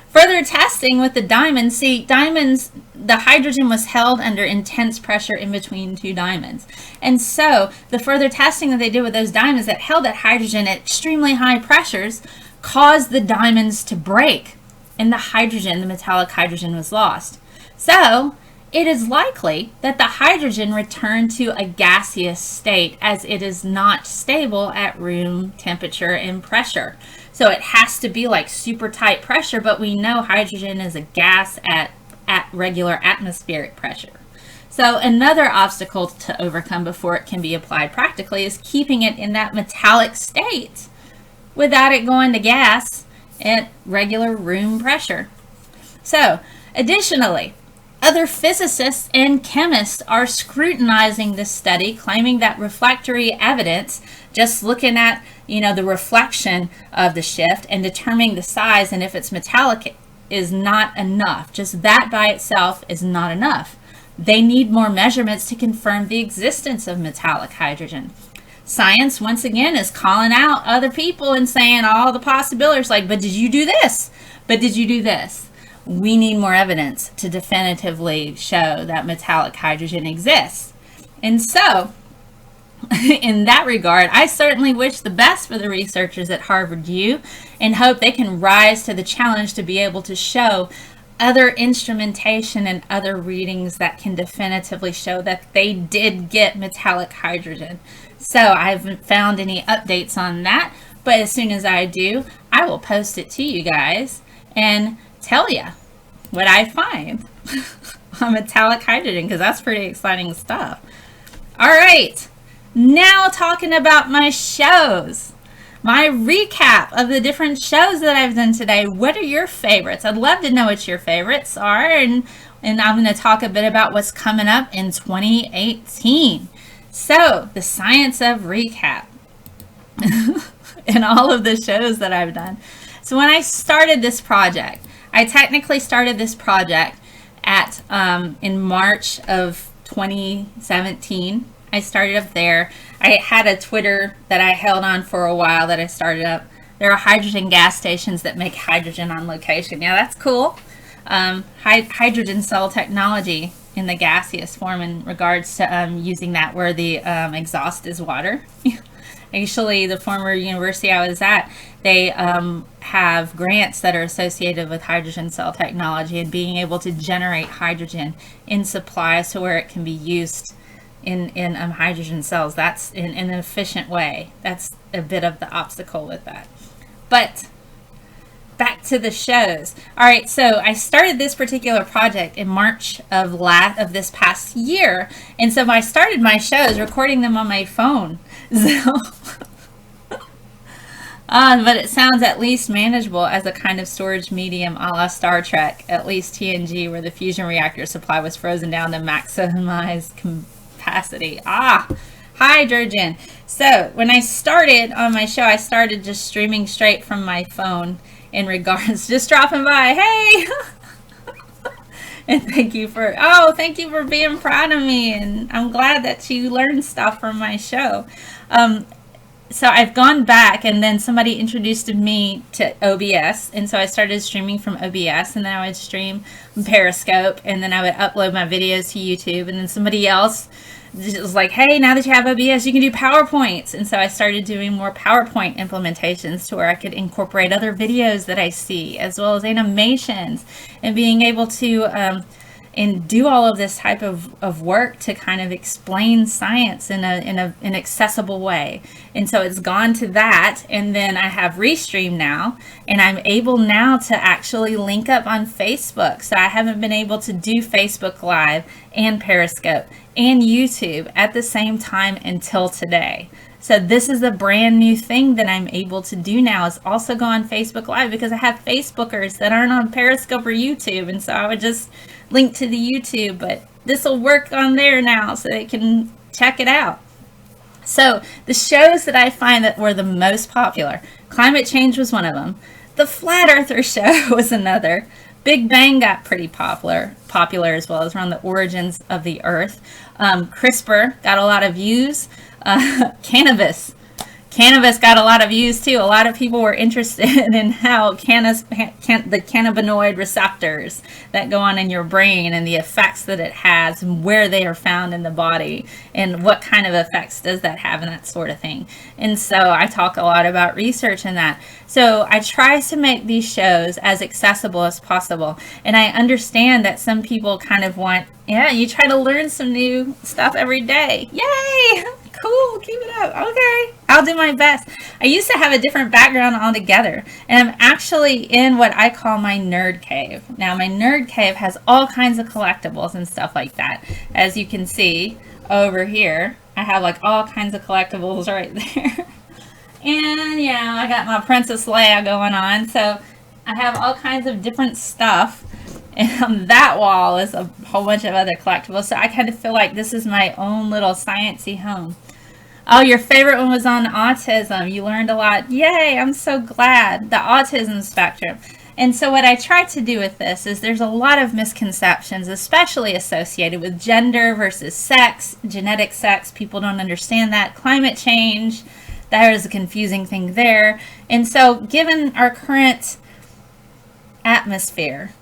Further testing with the diamonds, the hydrogen was held under intense pressure in between two diamonds. And so the further testing that they did with those diamonds that held that hydrogen at extremely high pressures caused the diamonds to break. And the metallic hydrogen was lost. So it is likely that the hydrogen returned to a gaseous state as it is not stable at room temperature and pressure. So it has to be like super tight pressure, but we know hydrogen is a gas at regular atmospheric pressure. So another obstacle to overcome before it can be applied practically is keeping it in that metallic state without it going to gas at regular room pressure. So additionally, other physicists and chemists are scrutinizing this study, claiming that refractory evidence, just looking at, the reflection of the shift and determining the size and if it's metallic, is not enough. Just that by itself is not enough. They need more measurements to confirm the existence of metallic hydrogen. Science, once again, is calling out other people and saying all the possibilities, like, but did you do this? But did you do this? We need more evidence to definitively show that metallic hydrogen exists. And so, in that regard, I certainly wish the best for the researchers at Harvard U and hope they can rise to the challenge to be able to show other instrumentation and other readings that can definitively show that they did get metallic hydrogen. So I haven't found any updates on that, but as soon as I do, I will post it to you guys and tell you what I find on metallic hydrogen, because that's pretty exciting stuff. All right, now talking about my shows, my recap of the different shows that I've done today. What are your favorites? I'd love to know what your favorites are, and I'm going to talk a bit about what's coming up in 2018. So, the science of recap and all of the shows that I've done. So when I started this project, I technically started this project at in March of 2017. I started up there. I had a Twitter that I held on for a while that I started up. There are hydrogen gas stations that make hydrogen on location. Yeah, that's cool. Hydrogen cell technology in the gaseous form in regards to using that where the exhaust is water. Actually, the former university I was at, they have grants that are associated with hydrogen cell technology and being able to generate hydrogen in supplies to where it can be used in hydrogen cells. That's in an efficient way. That's a bit of the obstacle with that. But back to the shows. All right, so I started this particular project in March of this past year, and so I started my shows recording them on my phone. So, but it sounds at least manageable as a kind of storage medium a la Star Trek, at least TNG, where the fusion reactor supply was frozen down to maximize capacity. Hydrogen. So when I started on my show, I started just streaming straight from my phone in regards, just dropping by, hey, and thank you for being proud of me, and I'm glad that you learned stuff from my show. So I've gone back, and then somebody introduced me to OBS, and so I started streaming from OBS, and then I would stream from Periscope, and then I would upload my videos to YouTube, and then somebody else was like, hey, now that you have OBS, you can do PowerPoints. And so I started doing more PowerPoint implementations to where I could incorporate other videos that I see, as well as animations, and being able to and do all of this type of work to kind of explain science in an accessible way. And so it's gone to that, and then I have Restream now, and I'm able now to actually link up on Facebook. So I haven't been able to do Facebook Live and Periscope and YouTube at the same time until today. So this is a brand new thing that I'm able to do now, is also go on Facebook Live, because I have Facebookers that aren't on Periscope or YouTube, and so I would just link to the YouTube, but this will work on there now so they can check it out. So the shows that I find that were the most popular, Climate Change was one of them. The Flat Earther Show was another. Big Bang got pretty popular as well, as around the origins of the Earth. CRISPR got a lot of views. Cannabis Cannabis got a lot of views too. A lot of people were interested in how the cannabinoid receptors that go on in your brain and the effects that it has and where they are found in the body and what kind of effects does that have and that sort of thing. And so I talk a lot about research in that. So I try to make these shows as accessible as possible. And I understand that some people kind of want, you try to learn some new stuff every day. Yay! Cool, keep it up. Okay, I'll do my best. I used to have a different background altogether, and I'm actually in what I call my nerd cave. Now, my nerd cave has all kinds of collectibles and stuff like that. As you can see over here, I have like all kinds of collectibles right there. And yeah, I got my Princess Leia going on, so I have all kinds of different stuff. And on that wall is a whole bunch of other collectibles. So I kind of feel like this is my own little sciencey home. Oh, your favorite one was on autism. You learned a lot. Yay, I'm so glad. The autism spectrum. And so what I try to do with this is there's a lot of misconceptions, especially associated with gender versus sex, genetic sex. People don't understand that. Climate change, there is a confusing thing there. And so given our current atmosphere,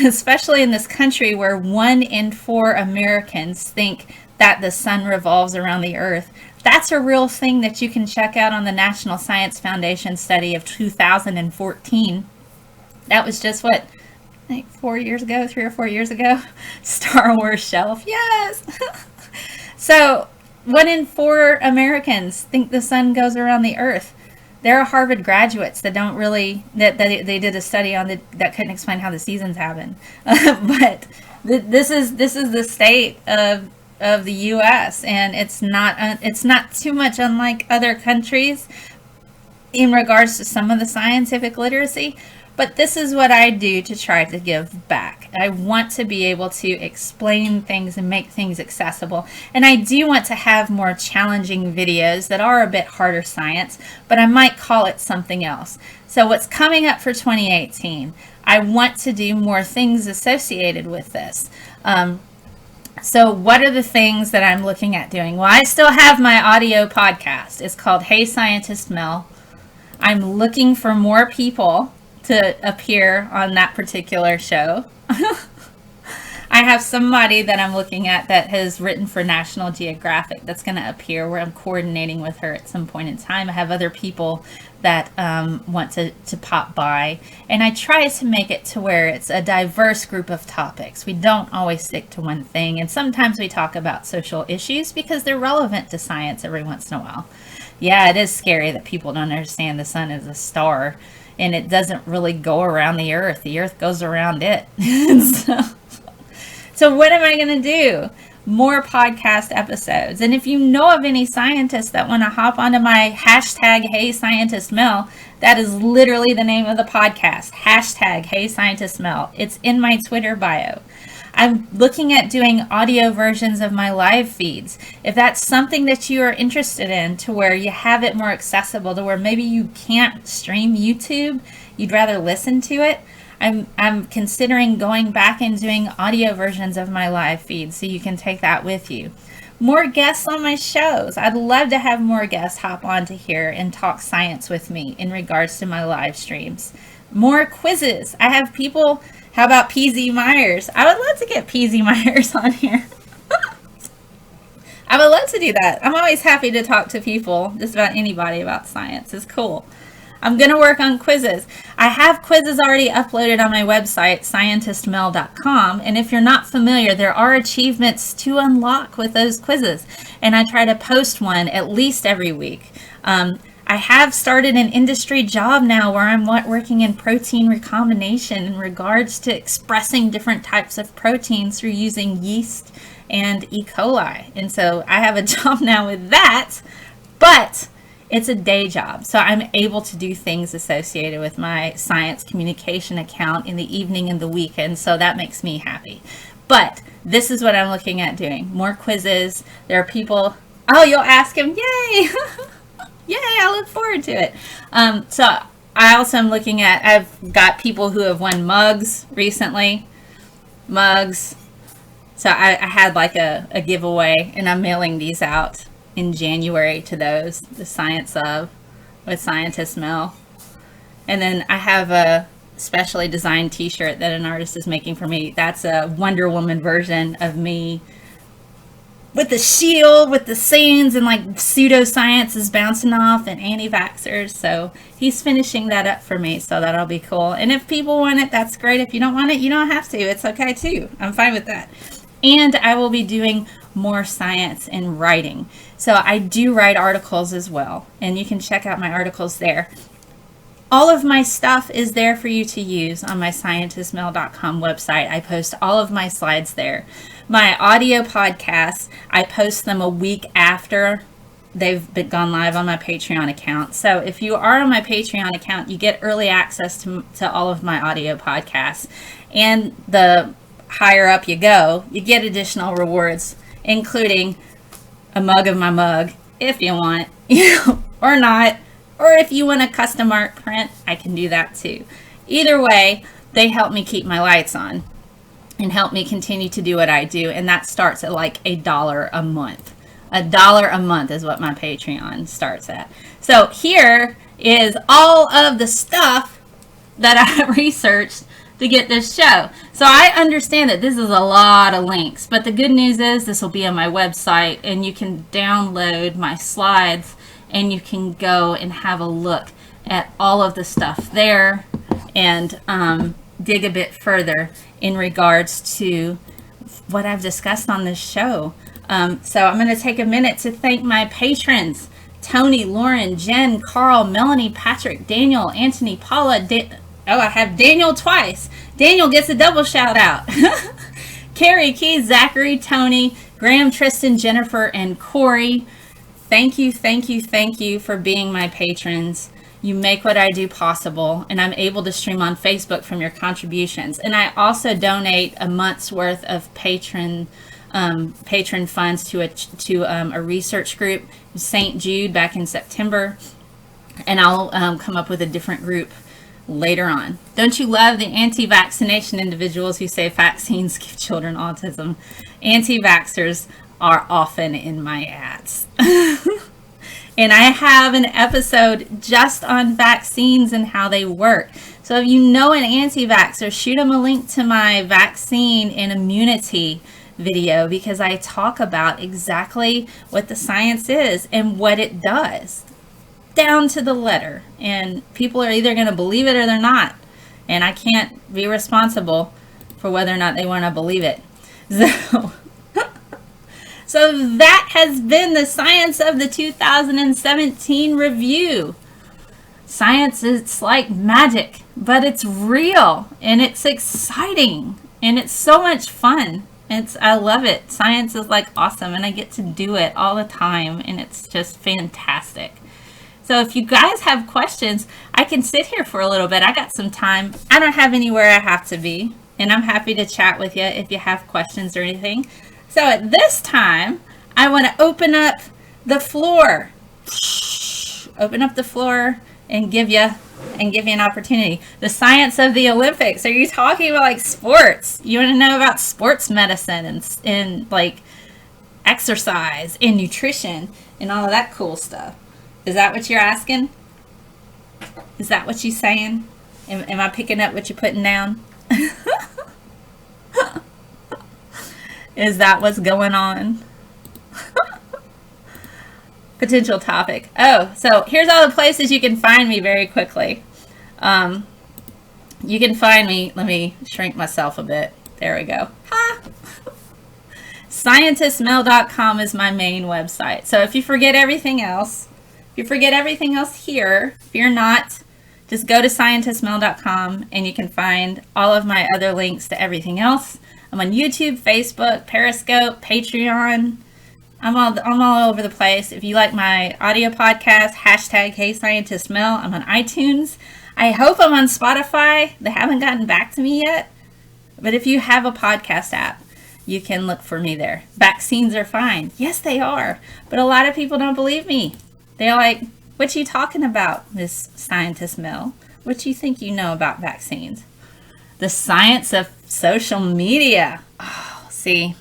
especially in this country where 1 in 4 Americans think that the sun revolves around the earth, that's a real thing that you can check out on the National Science Foundation study of 2014. That was just what, like 3 or 4 years ago? Star Wars shelf, yes! So 1 in 4 Americans think the sun goes around the earth. There are Harvard graduates that don't really, that they did a study on that couldn't explain how the seasons happen. But this is the state of the U.S. and it's not too much unlike other countries in regards to some of the scientific literacy. But this is what I do to try to give back. I want to be able to explain things and make things accessible. And I do want to have more challenging videos that are a bit harder science, but I might call it something else. So what's coming up for 2018, I want to do more things associated with this. So what are the things that I'm looking at doing? Well, I still have my audio podcast. It's called Hey Scientist Mel. I'm looking for more people to appear on that particular show. I have somebody that I'm looking at that has written for National Geographic that's going to appear, where I'm coordinating with her at some point in time. I have other people that want to pop by, and I try to make it to where it's a diverse group of topics. We don't always stick to one thing, and sometimes we talk about social issues because they're relevant to science every once in a while. Yeah, it is scary that people don't understand the sun is a star and it doesn't really go around the earth. The earth goes around it. So what am I going to do? More podcast episodes. And if you know of any scientists that want to hop onto my hashtag Hey Scientist Mel, that is literally the name of the podcast. Hashtag Hey Scientist Mel. It's in my Twitter bio. I'm looking at doing audio versions of my live feeds. If that's something that you are interested in, to where you have it more accessible, to where maybe you can't stream YouTube, you'd rather listen to it, I'm considering going back and doing audio versions of my live feed so you can take that with you. More guests on my shows. I'd love to have more guests hop onto here and talk science with me in regards to my live streams. More quizzes. I have people. How about PZ Myers? I would love to get PZ Myers on here. I would love to do that. I'm always happy to talk to people, just about anybody, about science. It's cool. I'm going to work on quizzes. I have quizzes already uploaded on my website, scientistmel.com. And if you're not familiar, there are achievements to unlock with those quizzes. And I try to post one at least every week. I have started an industry job now where I'm working in protein recombination in regards to expressing different types of proteins through using yeast and E. coli. And so I have a job now with that, but it's a day job. So I'm able to do things associated with my science communication account in the evening and the weekend. So that makes me happy. But this is what I'm looking at doing. More quizzes. There are people, oh, you'll ask him, yay! Yay, I look forward to it. So I also am looking at, I've got people who have won mugs recently. Mugs. So I had like a giveaway, and I'm mailing these out. in January to those, The Science of with Scientist Mel. And then I have a specially designed t-shirt that an artist is making for me. That's a Wonder Woman version of me with the shield, with the scenes, and like pseudoscience is bouncing off, and anti-vaxxers. So he's finishing that up for me, so that'll be cool. And if people want it, that's great. If you don't want it, you don't have to. It's okay too. I'm fine with that. And I will be doing more science in writing. So I do write articles as well, and you can check out my articles there. All of my stuff is there for you to use on my scientistmail.com website. I post all of my slides there. My audio podcasts, I post them a week after they've been gone live on my Patreon account. So if you are on my Patreon account, you get early access to all of my audio podcasts. And the higher up you go, you get additional rewards, including a mug of my mug, if you want, or not. Or if you want a custom art print, I can do that too. Either way, they help me keep my lights on and help me continue to do what I do. And that starts at like $1 a month. $1 a month is what my Patreon starts at. So here is all of the stuff that I researched to get this show. So I understand that this is a lot of links, but the good news is this will be on my website, and you can download my slides and you can go and have a look at all of the stuff there and dig a bit further in regards to what I've discussed on this show. So I'm going to take a minute to thank my patrons: Tony, Lauren, Jen, Carl, Melanie, Patrick, Daniel, Anthony, Paula. I have Daniel twice. Daniel gets a double shout out. Carrie, Keith, Zachary, Tony, Graham, Tristan, Jennifer, and Corey. Thank you, thank you, thank you for being my patrons. You make what I do possible, and I'm able to stream on Facebook from your contributions. And I also donate a month's worth of patron funds to a research group, St. Jude, back in September. And I'll come up with a different group later on. Don't you love the anti-vaccination individuals who say vaccines give children autism? Anti-vaxxers are often in my ads. And I have an episode just on vaccines and how they work. So if you know an anti-vaxxer, shoot them a link to my vaccine and immunity video, because I talk about exactly what the science is and what it does, down to the letter. And people are either going to believe it or they're not. And I can't be responsible for whether or not they want to believe it. So that has been the Science of the 2017 review. Science is like magic, but it's real and it's exciting and it's so much fun. I love it. Science is like awesome, and I get to do it all the time, and it's just fantastic. So if you guys have questions, I can sit here for a little bit. I got some time. I don't have anywhere I have to be, and I'm happy to chat with you if you have questions or anything. So at this time, I want to open up the floor. Open up the floor and give you an opportunity. The science of the Olympics. Are you talking about like sports? You want to know about sports medicine and like exercise and nutrition and all of that cool stuff? Is that what you're asking? Is that what you're saying? Am I picking up what you're putting down? Is that what's going on? Potential topic. Oh, so here's all the places you can find me very quickly. You can find me, let me shrink myself a bit. There we go. Ha! Scientistmail.com is my main website. So if you forget everything else, here, fear not, just go to scientistmail.com and you can find all of my other links to everything else. I'm on YouTube, Facebook, Periscope, Patreon. I'm all over the place. If you like my audio podcast, hashtag HeyScientistMel. I'm on iTunes. I hope I'm on Spotify. They haven't gotten back to me yet. But if you have a podcast app, you can look for me there. Vaccines are fine. Yes, they are. But a lot of people don't believe me. They're like, what you talking about, Miss Scientist Mel? What you think you know about vaccines? The science of social media. Oh, see.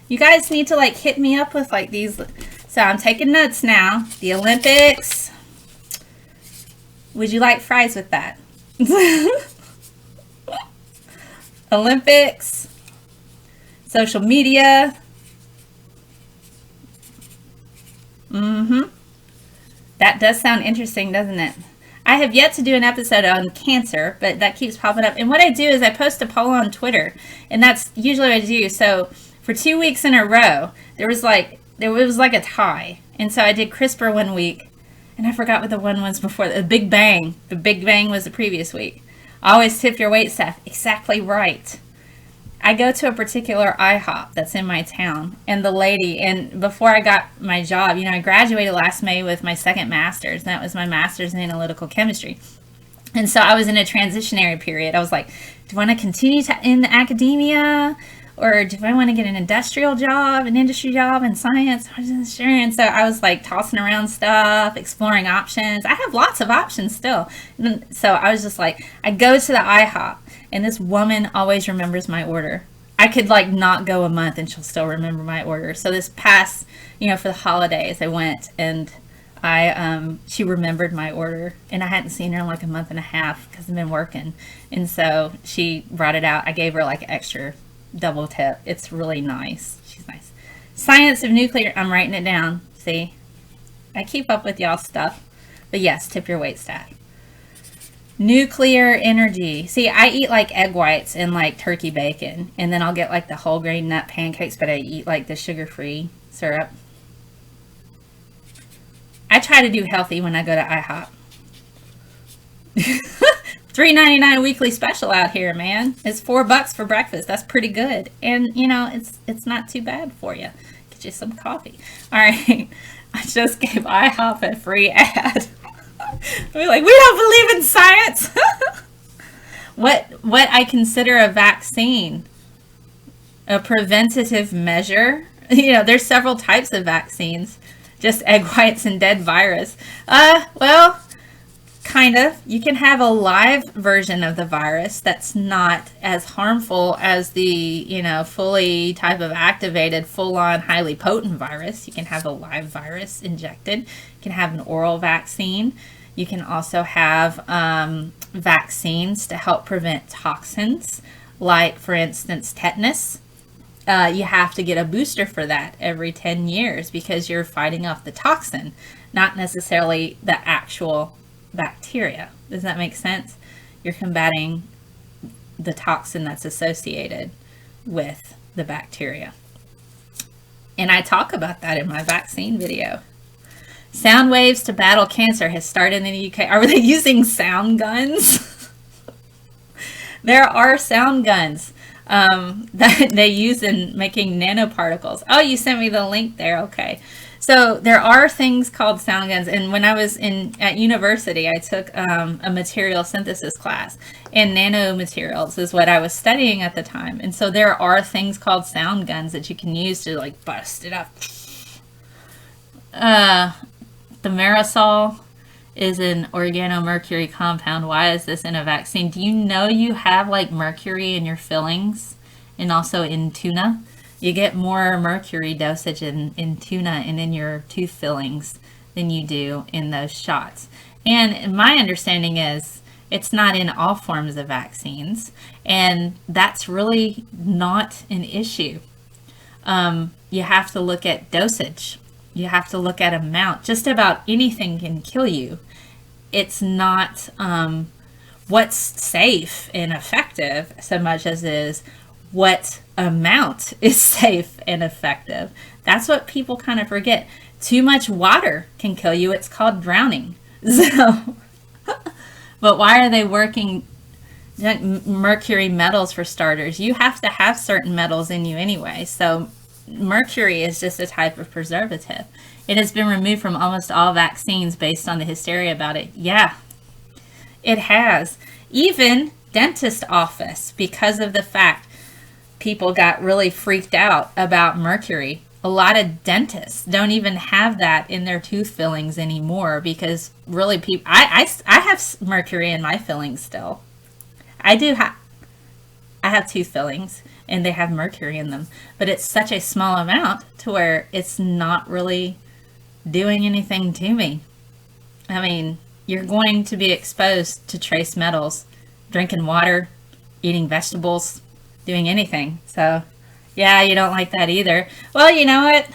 You guys need to like hit me up with like these So I'm taking notes now. The Olympics. Would you like fries with that? Olympics. Social media. That does sound interesting, doesn't it? I have yet to do an episode on cancer, but that keeps popping up. And what I do is I post a poll on Twitter, and that's usually what I do. So for 2 weeks in a row, it was like a tie. And so I did CRISPR one week, and I forgot what the one was before. The Big Bang. The Big Bang was the previous week. Always tip your wait staff. Exactly right. I go to a particular IHOP that's in my town, and the lady, and before I got my job, I graduated last May with my second master's, and that was my master's in analytical chemistry. And so I was in a transitionary period. I was like, do I want to continue in academia, or do I want to get an industry job in science? I wasn't sure. And so I was like tossing around stuff, exploring options. I have lots of options still. And so I was just like, I go to the IHOP, and this woman always remembers my order. I could not go a month and she'll still remember my order. So this past, for the holidays, I went, and she remembered my order, and I hadn't seen her in like a month and a half because I've been working. And so she brought it out. I gave her like extra double tip. It's really nice. She's nice. Science of nuclear. I'm writing it down. See, I keep up with y'all stuff. But yes, tip your wait staff. Nuclear energy. See, I eat like egg whites and like turkey bacon, and then I'll get like the whole grain nut pancakes, but I eat like the sugar-free syrup. I try to do healthy when I go to IHOP. $3.99 weekly special out here, man. It's $4 for breakfast. That's pretty good. And it's not too bad for you. Get you some coffee. All right. I just gave IHOP a free ad. We're like, we don't believe in science. What I consider a vaccine, a preventative measure. There's several types of vaccines. Just egg whites and dead virus. Well, kind of. You can have a live version of the virus that's not as harmful as the, fully type of activated, full-on, highly potent virus. You can have a live virus injected. You can have an oral vaccine. You can also have vaccines to help prevent toxins, like, for instance, tetanus. You have to get a booster for that every 10 years because you're fighting off the toxin, not necessarily the actual bacteria. Does that make sense? You're combating the toxin that's associated with the bacteria. And I talk about that in my vaccine video. Sound waves to battle cancer has started in the UK. Are they using sound guns? There are sound guns that they use in making nanoparticles. Oh, you sent me the link there. Okay. So there are things called sound guns. And when I was at university, I took a material synthesis class. And nanomaterials is what I was studying at the time. And so there are things called sound guns that you can use to like bust it up. The Marisol is an organomercury compound. Why is this in a vaccine? Do you know you have like mercury in your fillings and also in tuna? You get more mercury dosage in tuna and in your tooth fillings than you do in those shots. And my understanding is it's not in all forms of vaccines, and that's really not an issue. You have to look at dosage. You have to look at amount. Just about anything can kill you. It's not what's safe and effective so much as is what amount is safe and effective. That's what people kind of forget. Too much water can kill you. It's called drowning. So, but why are they working mercury metals for starters? You have to have certain metals in you anyway. So mercury is just a type of preservative. It has been removed from almost all vaccines based on the hysteria about it. Yeah, it has. Even dentist office, because of the fact people got really freaked out about mercury. A lot of dentists don't even have that in their tooth fillings anymore because really people, I have mercury in my fillings still. I have tooth fillings and they have mercury in them, but it's such a small amount to where it's not really doing anything to me. I mean, you're going to be exposed to trace metals, drinking water, eating vegetables, doing anything. So, yeah, you don't like that either. Well, you know what?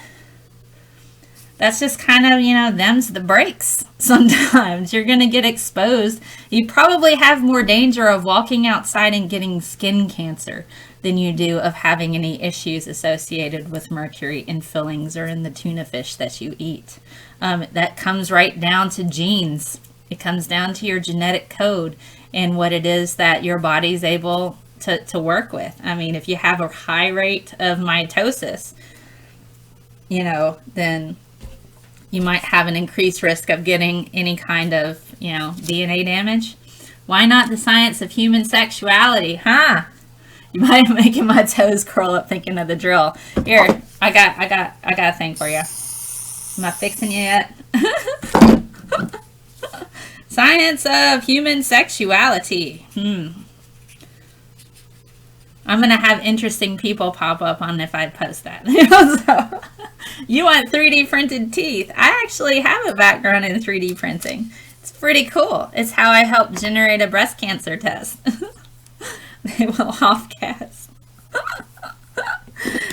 That's just kind of, them's the breaks. Sometimes you're going to get exposed. You probably have more danger of walking outside and getting skin cancer than you do of having any issues associated with mercury in fillings or in the tuna fish that you eat. That comes right down to genes. It comes down to your genetic code and what it is that your body's able to work with. I mean, if you have a high rate of mitosis, then you might have an increased risk of getting any kind of, DNA damage. Why not the science of human sexuality, huh? You might be making my toes curl up thinking of the drill. Here, I got a thing for you. Am I fixing you yet? Science of human sexuality. I'm going to have interesting people pop up on if I post that. So, you want 3D printed teeth. I actually have a background in 3D printing. It's pretty cool. It's how I helped generate a breast cancer test. They will off-gas.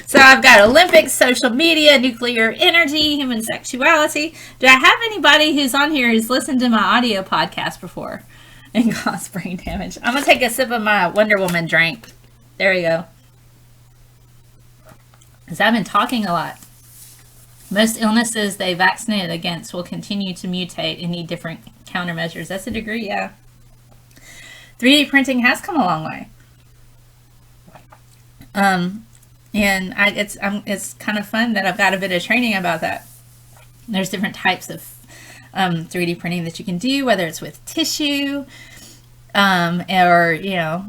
So I've got Olympics, social media, nuclear energy, human sexuality. Do I have anybody who's on here who's listened to my audio podcast before and caused brain damage? I'm going to take a sip of my Wonder Woman drink. There we go. Because I've been talking a lot. Most illnesses they vaccinated against will continue to mutate and need different countermeasures. That's a degree, yeah. 3D printing has come a long way. And it's kind of fun that I've got a bit of training about that. There's different types of 3D printing that you can do, whether it's with tissue or,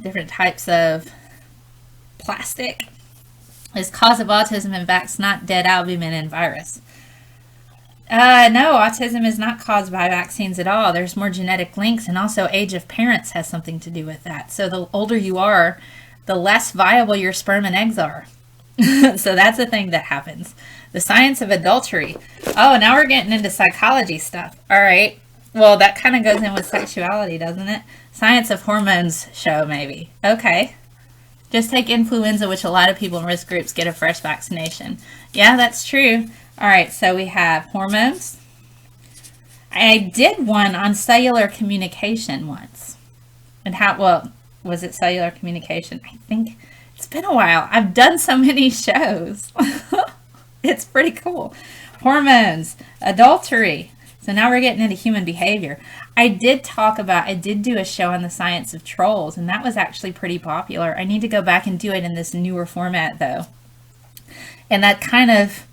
different types of plastic. Is cause of autism in fact not dead albumin and virus? No, autism is not caused by vaccines at all. There's more genetic links, and also age of parents has something to do with that. So the older you are, the less viable your sperm and eggs are. So that's a thing that happens. The science of adultery. Oh, now we're getting into psychology stuff. All right. Well, that kind of goes in with sexuality, doesn't it? Science of hormones show, maybe. Okay. Just take influenza, which a lot of people in risk groups get a fresh vaccination. Yeah, that's true. All right, so we have hormones. I did one on cellular communication once. And was it cellular communication? I think it's been a while. I've done so many shows. It's pretty cool. Hormones, adultery. So now we're getting into human behavior. I did do a show on the science of trolls, and that was actually pretty popular. I need to go back and do it in this newer format, though. And that kind of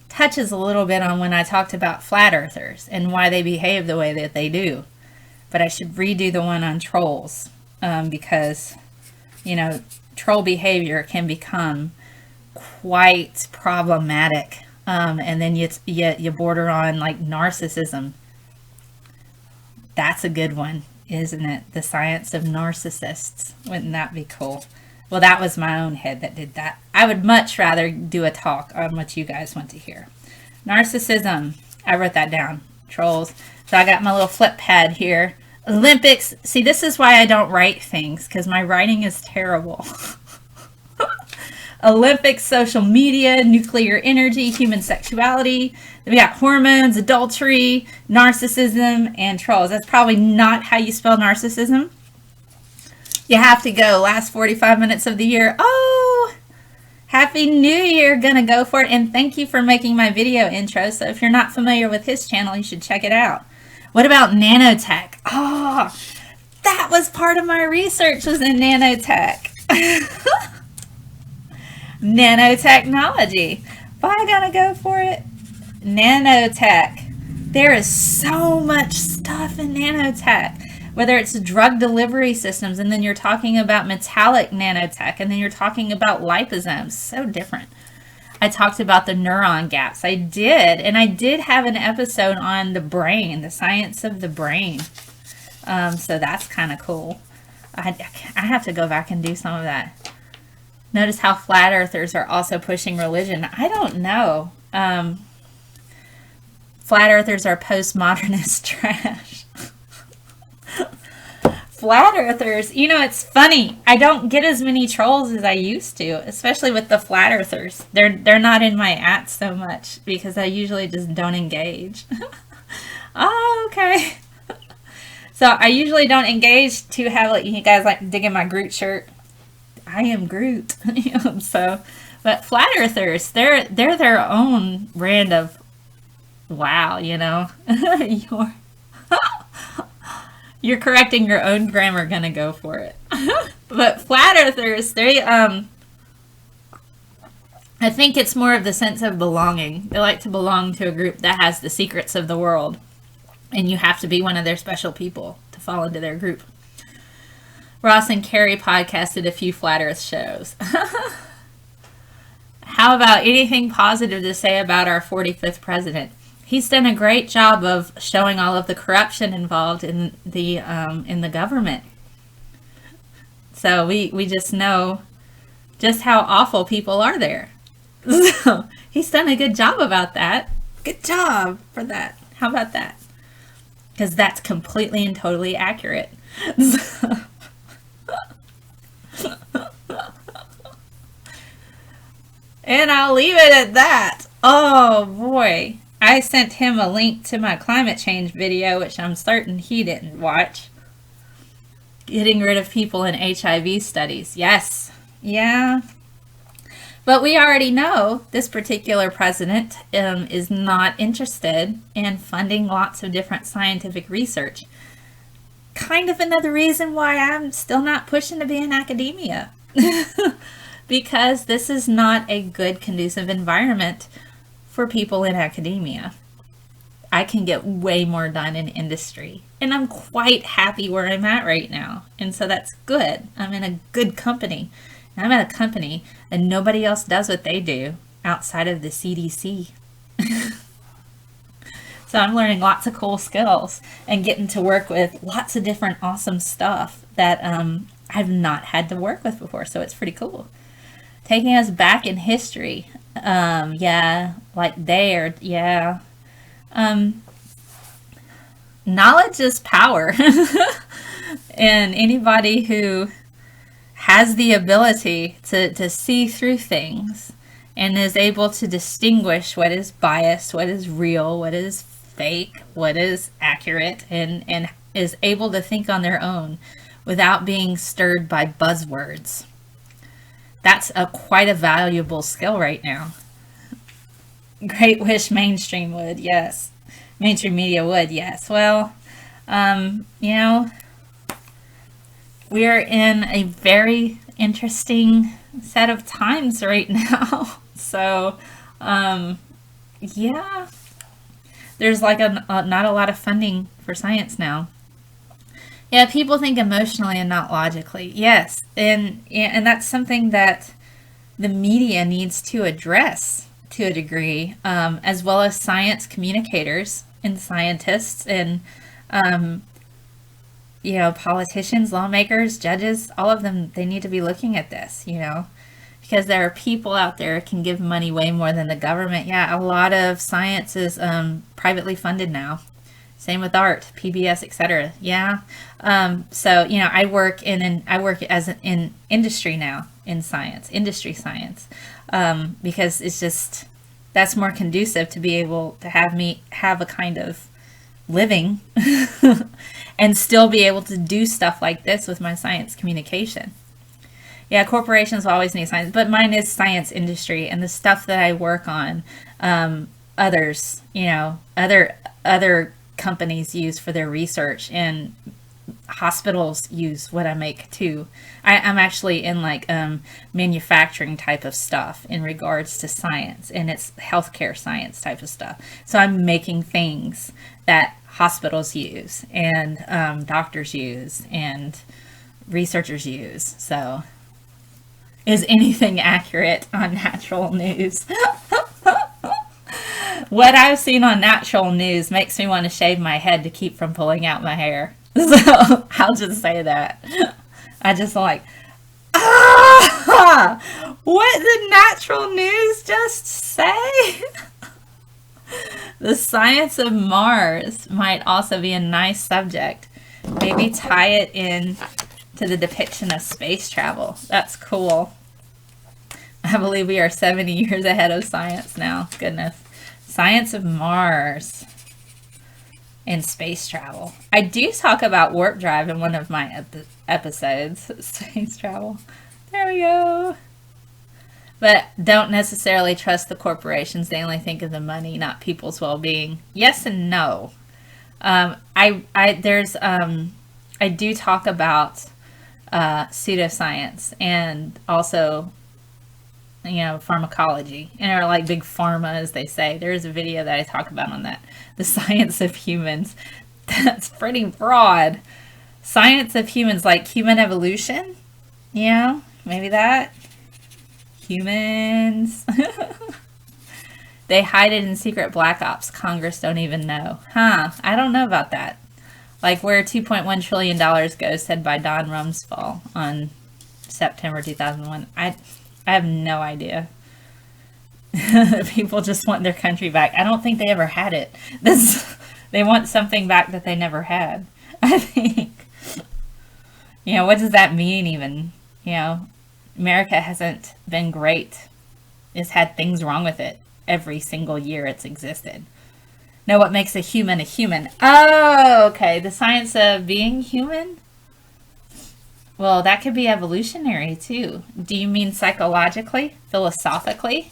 touches a little bit on when I talked about flat earthers and why they behave the way that they do. But I should redo the one on trolls because, troll behavior can become quite problematic. And then you border on like narcissism. That's a good one, isn't it? The science of narcissists. Wouldn't that be cool? Well, that was my own head that did that. I would much rather do a talk on what you guys want to hear. Narcissism. I wrote that down. Trolls. So I got my little flip pad here. Olympics. See, this is why I don't write things, because my writing is terrible. Olympics, social media, nuclear energy, human sexuality. Then we got hormones, adultery, narcissism, and trolls. That's probably not how you spell narcissism. You have to go last 45 minutes of the year. Oh, Happy New Year. Gonna go for it. And thank you for making my video intro. So if you're not familiar with his channel, you should check it out. What about nanotech? Oh, that was part of my research, was in nanotech. Nanotechnology. Why I gotta go for it? Nanotech. There is so much stuff in nanotech. Whether it's drug delivery systems, and then you're talking about metallic nanotech, and then you're talking about liposomes. So different. I talked about the neuron gaps. I did have an episode on the brain, the science of the brain. So that's kind of cool. I have to go back and do some of that. Notice how flat earthers are also pushing religion. I don't know. flat earthers are postmodernist trash. Flat earthers, it's funny. I don't get as many trolls as I used to, especially with the flat earthers. They're not in my at so much because I usually just don't engage. Oh, okay. So I usually don't engage to have, like, you guys like digging my Groot shirt. I am Groot. So, but flat earthers, they're their own brand of wow, you're correcting your own grammar, gonna go for it. But flat earthers, I think it's more of the sense of belonging. They like to belong to a group that has the secrets of the world, and you have to be one of their special people to fall into their group. Ross and Carrie podcasted a few flat earth shows. How about anything positive to say about our 45th president? He's done a great job of showing all of the corruption involved in the government. So we just know just how awful people are there. So he's done a good job about that. Good job for that. How about that? Because that's completely and totally accurate. And I'll leave it at that. Oh boy. I sent him a link to my climate change video, which I'm certain he didn't watch. Getting rid of people in HIV studies. Yes. Yeah. But we already know this particular president is not interested in funding lots of different scientific research. Kind of another reason why I'm still not pushing to be in academia. Because this is not a good, conducive environment for people in academia. I can get way more done in industry, and I'm quite happy where I'm at right now, and so that's good. I'm in a good company. I'm at a company and nobody else does what they do outside of the CDC. So I'm learning lots of cool skills and getting to work with lots of different awesome stuff that I've not had to work with before, so it's pretty cool. Taking us back in history. Yeah, like there, yeah. Knowledge is power. And anybody who has the ability to see through things and is able to distinguish what is biased, what is real, what is fake, what is accurate, and is able to think on their own without being stirred by buzzwords. That's quite a valuable skill right now. Great wish mainstream would, yes. Mainstream media would, yes. Well, we're in a very interesting set of times right now. So, yeah. There's like not a lot of funding for science now. Yeah, people think emotionally and not logically. Yes, and that's something that the media needs to address to a degree, as well as science communicators and scientists and, politicians, lawmakers, judges, all of them, they need to be looking at this, because there are people out there who can give money way more than the government. Yeah, a lot of science is privately funded now. Same with art, PBS, etc. Yeah. So I work in industry now in science, industry science, because it's just that's more conducive to be able to have me have a kind of living and still be able to do stuff like this with my science communication. Yeah, corporations always need science, but mine is science industry, and the stuff that I work on, others, other companies use for their research, and hospitals use what I make too. I'm actually in manufacturing type of stuff in regards to science, and it's healthcare science type of stuff. So I'm making things that hospitals use and doctors use and researchers use. So is anything accurate on natural news? What I've seen on natural news makes me want to shave my head to keep from pulling out my hair. So I'll just say that. I just what did natural news just say? The science of Mars might also be a nice subject. Maybe tie it in to the depiction of space travel. That's cool. I believe we are 70 years ahead of science now. Goodness. Science of Mars and space travel. I do talk about warp drive in one of my episodes. Space travel. There we go. But don't necessarily trust the corporations. They only think of the money, not people's well-being. Yes and no. I do talk about pseudoscience and also, pharmacology, or like big pharma, as they say. There's a video that I talk about on that. The science of humans. That's pretty broad. Science of humans, like human evolution. Maybe that. Humans. They hide it in secret black ops. Congress don't even know. I don't know about that. Like where $2.1 trillion goes, said by Don Rumsfeld on September 2001. I have no idea. People just want their country back. I don't think they ever had it. They want something back that they never had, I think. What does that mean even? America hasn't been great. It's had things wrong with it every single year it's existed. Now, what makes a human a human? Oh, okay. The science of being human? Well, that could be evolutionary too. Do you mean psychologically? Philosophically?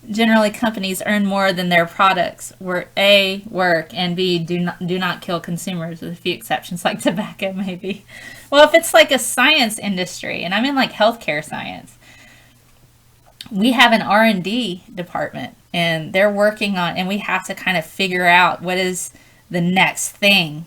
Generally, companies earn more than their products work, and B, do not kill consumers, with a few exceptions like tobacco, maybe. Well, if it's like a science industry, and I'm in like healthcare science, we have an R&D department, and they're working on, and we have to kind of figure out what is the next thing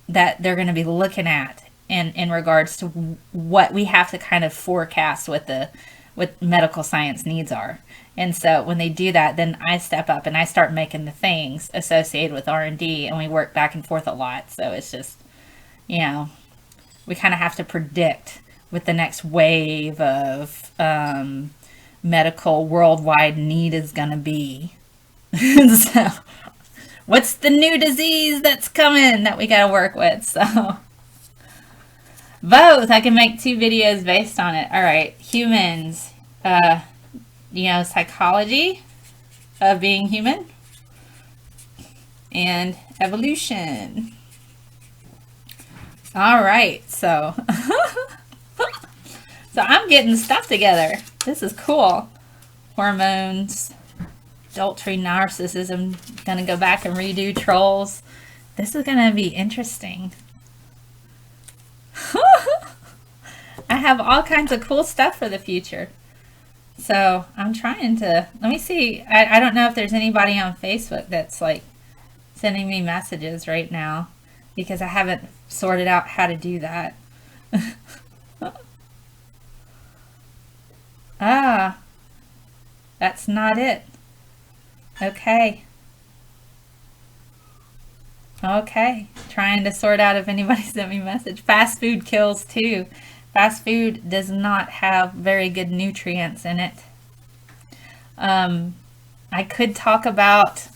that they're going to be looking at in regards to what we have to kind of forecast what medical science needs are. And so when they do that, then I step up and I start making the things associated with R&D, and we work back and forth a lot. So it's just, we kind of have to predict what the next wave of medical worldwide need is going to be. So what's the new disease that's coming that we got to work with? So both. I can make 2 videos based on it. All right. Humans. Psychology of being human and evolution. All right, so I'm getting stuff together. This is cool. Hormones, adultery, narcissism. Gonna go back and redo trolls. This is gonna be interesting. I have all kinds of cool stuff for the future. So I'm trying to, let me see. I don't know if there's anybody on Facebook that's like sending me messages right now, because I haven't sorted out how to do that. That's not it. Okay. Trying to sort out if anybody sent me a message. Fast food kills too. Fast food does not have very good nutrients in it. I could talk about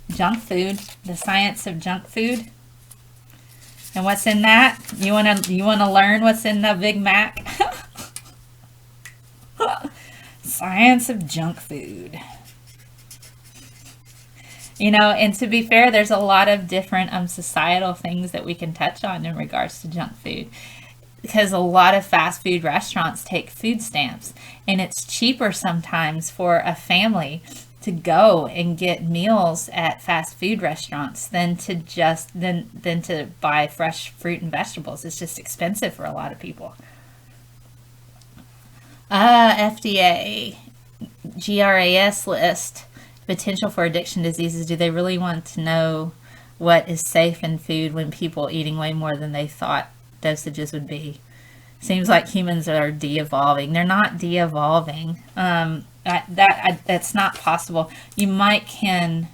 junk food, the science of junk food, and what's in that. You wanna learn what's in the Big Mac? Science of junk food. And to be fair, there's a lot of different societal things that we can touch on in regards to junk food. Because a lot of fast food restaurants take food stamps, and it's cheaper sometimes for a family to go and get meals at fast food restaurants than to buy fresh fruit and vegetables. It's just expensive for a lot of people. FDA GRAS list potential for addiction diseases. Do they really want to know what is safe in food when people eating way more than they thought dosages would be? Seems like humans are de-evolving. They're not de-evolving. That's not possible. You can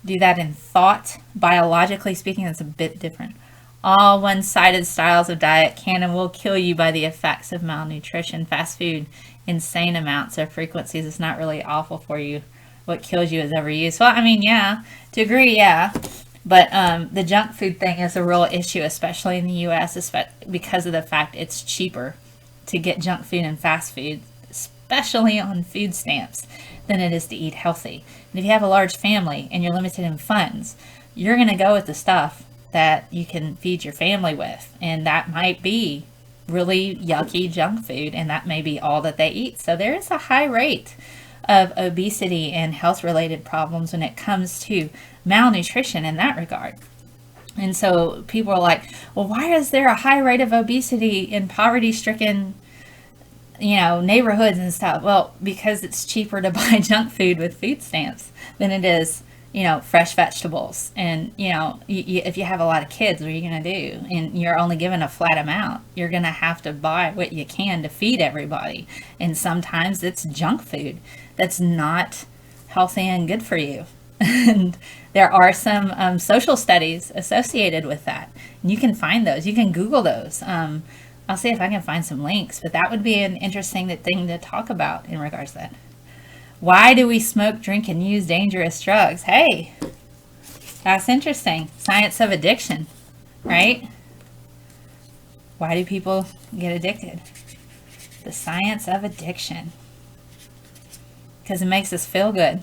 do that in thought. Biologically speaking, it's a bit different. All one-sided styles of diet can and will kill you by the effects of malnutrition. Fast food, insane amounts or frequencies, is not really awful for you. what kills you is overuse. Well, I mean, yeah, to agree, yeah. But the junk food thing is a real issue, especially in the U.S., because of the fact it's cheaper to get junk food and fast food, especially on food stamps, than it is to eat healthy. And if you have a large family and you're limited in funds, you're going to go with the stuff that you can feed your family with. And that might be really yucky junk food, and that may be all that they eat. So there is a high rate of obesity and health related problems when it comes to malnutrition in that regard. And so people are like, well, why is there a high rate of obesity in poverty stricken, neighborhoods and stuff? Well, because it's cheaper to buy junk food with food stamps than it is, fresh vegetables. And, if you have a lot of kids, what are you going to do? And you're only given a flat amount. You're going to have to buy what you can to feed everybody. And sometimes it's junk food that's not healthy and good for you. And there are some social studies associated with that. And you can find those. You can Google those. I'll see if I can find some links. But that would be an interesting thing to talk about in regards to that. Why do we smoke, drink, and use dangerous drugs? Hey, that's interesting. Science of addiction, right? Why do people get addicted? The science of addiction. Because it makes us feel good.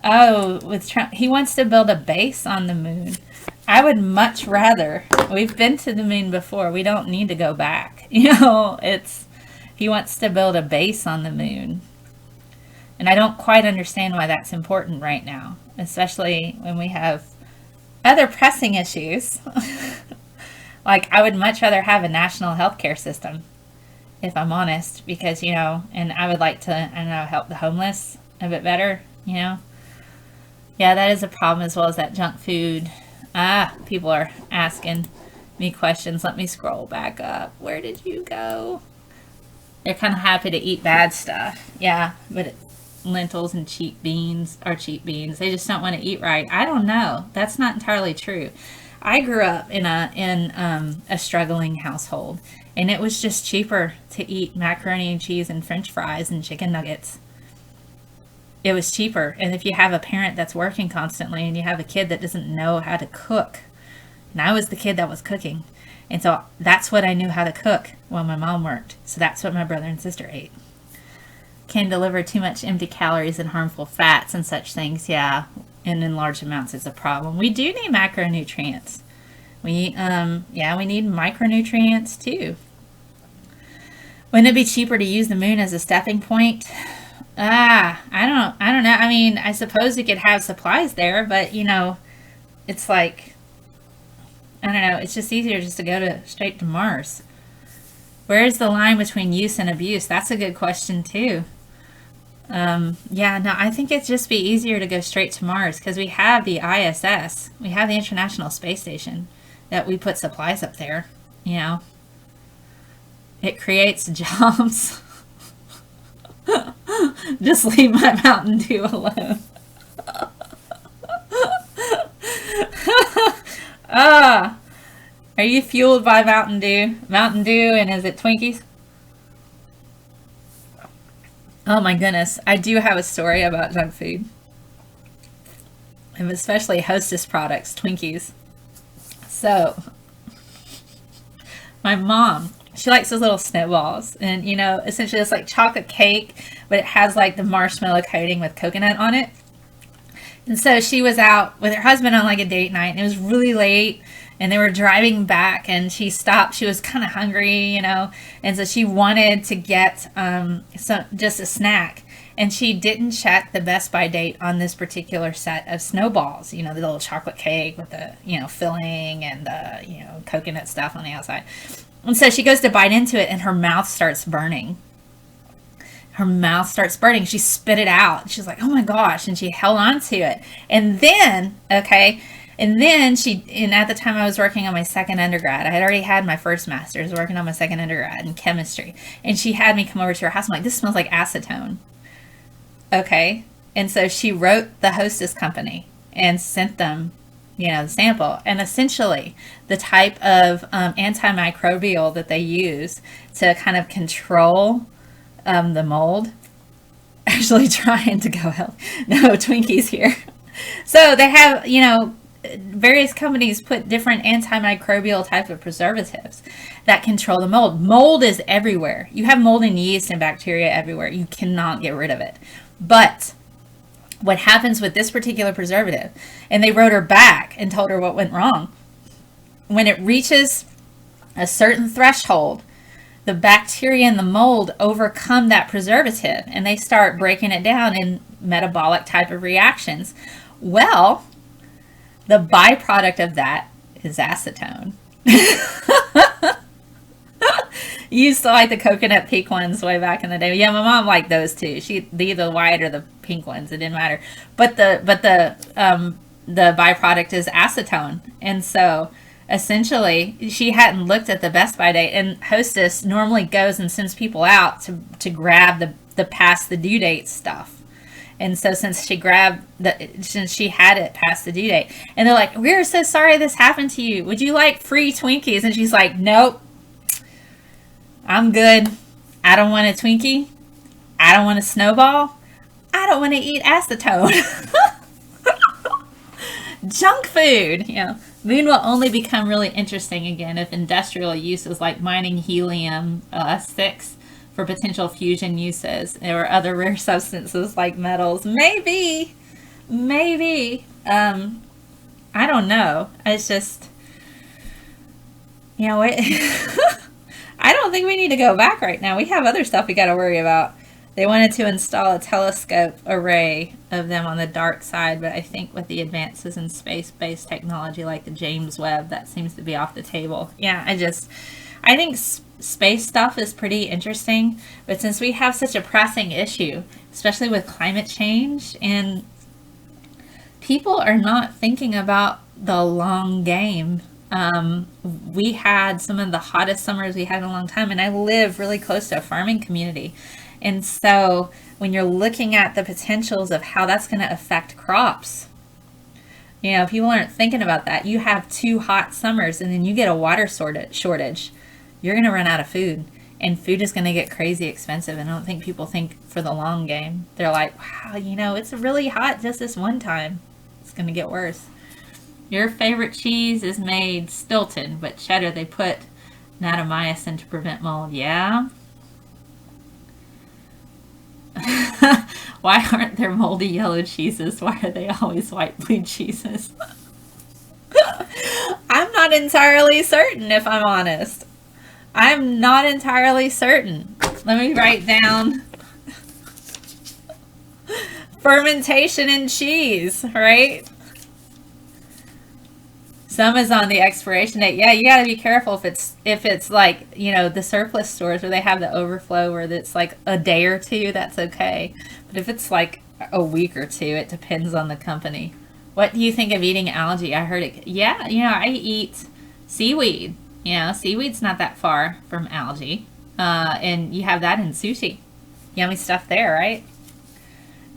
Oh, with Trump, he wants to build a base on the moon. I would much rather. We've been to the moon before. We don't need to go back. He wants to build a base on the moon. And I don't quite understand why that's important right now, especially when we have other pressing issues. Like, I would much rather have a national healthcare system, if I'm honest, because, and I would like to, help the homeless a bit better, Yeah, that is a problem, as well as that junk food. People are asking me questions. Let me scroll back up. Where did you go? They're kind of happy to eat bad stuff. Yeah, but lentils and cheap beans are cheap beans. They just don't want to eat right. I don't know. That's not entirely true. I grew up in a struggling household, and it was just cheaper to eat macaroni and cheese and French fries and chicken nuggets. It was cheaper. And if you have a parent that's working constantly and you have a kid that doesn't know how to cook, and I was the kid that was cooking, and so that's what I knew how to cook while my mom worked. So that's what my brother and sister ate. Can deliver too much empty calories and harmful fats and such things. Yeah, and in large amounts is a problem. We do need macronutrients. We need micronutrients too. Wouldn't it be cheaper to use the moon as a stepping point? I don't know. I mean, I suppose you could have supplies there, but it's like, I don't know. It's just easier just to go straight to Mars. Where is the line between use and abuse? That's a good question too. I think it'd just be easier to go straight to Mars because we have the ISS. We have the International Space Station that we put supplies up there. It creates jobs. Just leave my Mountain Dew alone. Are you fueled by Mountain Dew? Mountain Dew, and is it Twinkies? Oh my goodness, I do have a story about junk food. And especially Hostess products, Twinkies. So, my mom, she likes those little snowballs. And, essentially it's like chocolate cake, but it has like the marshmallow coating with coconut on it. And so she was out with her husband on like a date night, and it was really late, and they were driving back, and she stopped. She was kind of hungry, and so she wanted to get just a snack. And she didn't check the Best By date on this particular set of snowballs, the little chocolate cake with the, filling and the, coconut stuff on the outside. And so she goes to bite into it, and her mouth starts burning. She spit it out. She's like, oh my gosh. And she held on to it. And then at the time I was working on my second undergrad, I had already had my first master's, working on my second undergrad in chemistry. And she had me come over to her house. I'm like, this smells like acetone. Okay. And so she wrote the Hostess company and sent them, the sample. And essentially the type of antimicrobial that they use to kind of control the mold. Actually trying to go help. No, Twinkies here. So they have, various companies put different antimicrobial type of preservatives that control the mold. Mold is everywhere. You have mold and yeast and bacteria everywhere. You cannot get rid of it. But what happens with this particular preservative, and they wrote her back and told her what went wrong. When it reaches a certain threshold, the bacteria and the mold overcome that preservative and they start breaking it down in metabolic type of reactions. Well, the byproduct of that is acetone. You used to like the coconut pink ones way back in the day. Yeah, my mom liked those too. The white or the pink ones, it didn't matter. But the byproduct is acetone, and so essentially she hadn't looked at the best by date. And Hostess normally goes and sends people out to grab the past the due date stuff. And so since she had it past the due date, and they're like, "We're so sorry this happened to you. Would you like free Twinkies?" And she's like, "Nope. I'm good. I don't want a Twinkie. I don't want a Snowball. I don't want to eat acetone." Junk food. Moon will only become really interesting again if industrial uses like mining helium-6 for potential fusion uses or other rare substances like metals. Maybe. I don't know. It's just, I don't think we need to go back right now. We have other stuff we got to worry about. They wanted to install a telescope array of them on the dark side, but I think with the advances in space-based technology like the James Webb, that seems to be off the table. I think space stuff is pretty interesting, but since we have such a pressing issue, especially with climate change, and people are not thinking about the long game. We had some of the hottest summers we had in a long time, and I live really close to a farming community. And so when you're looking at the potentials of how that's going to affect crops, people aren't thinking about that. You have 2 hot summers and then you get a water shortage. You're going to run out of food, and food is going to get crazy expensive. And I don't think people think for the long game. They're like, wow, it's really hot just this one time. It's going to get worse. Your favorite cheese is made Stilton, but cheddar they put natamycin to prevent mold. Yeah. Why aren't there moldy yellow cheeses? Why are they always white blue cheeses? I'm not entirely certain, if I'm honest. I'm not entirely certain. Let me write down fermentation in cheese, right? Some is on the expiration date. Yeah, you got to be careful if it's like, the surplus stores where they have the overflow where it's like a day or two, that's okay. But if it's like a week or two, it depends on the company. What do you think of eating algae? I heard it. Yeah, I eat seaweed. Seaweed's not that far from algae. And you have that in sushi. Yummy stuff there, right?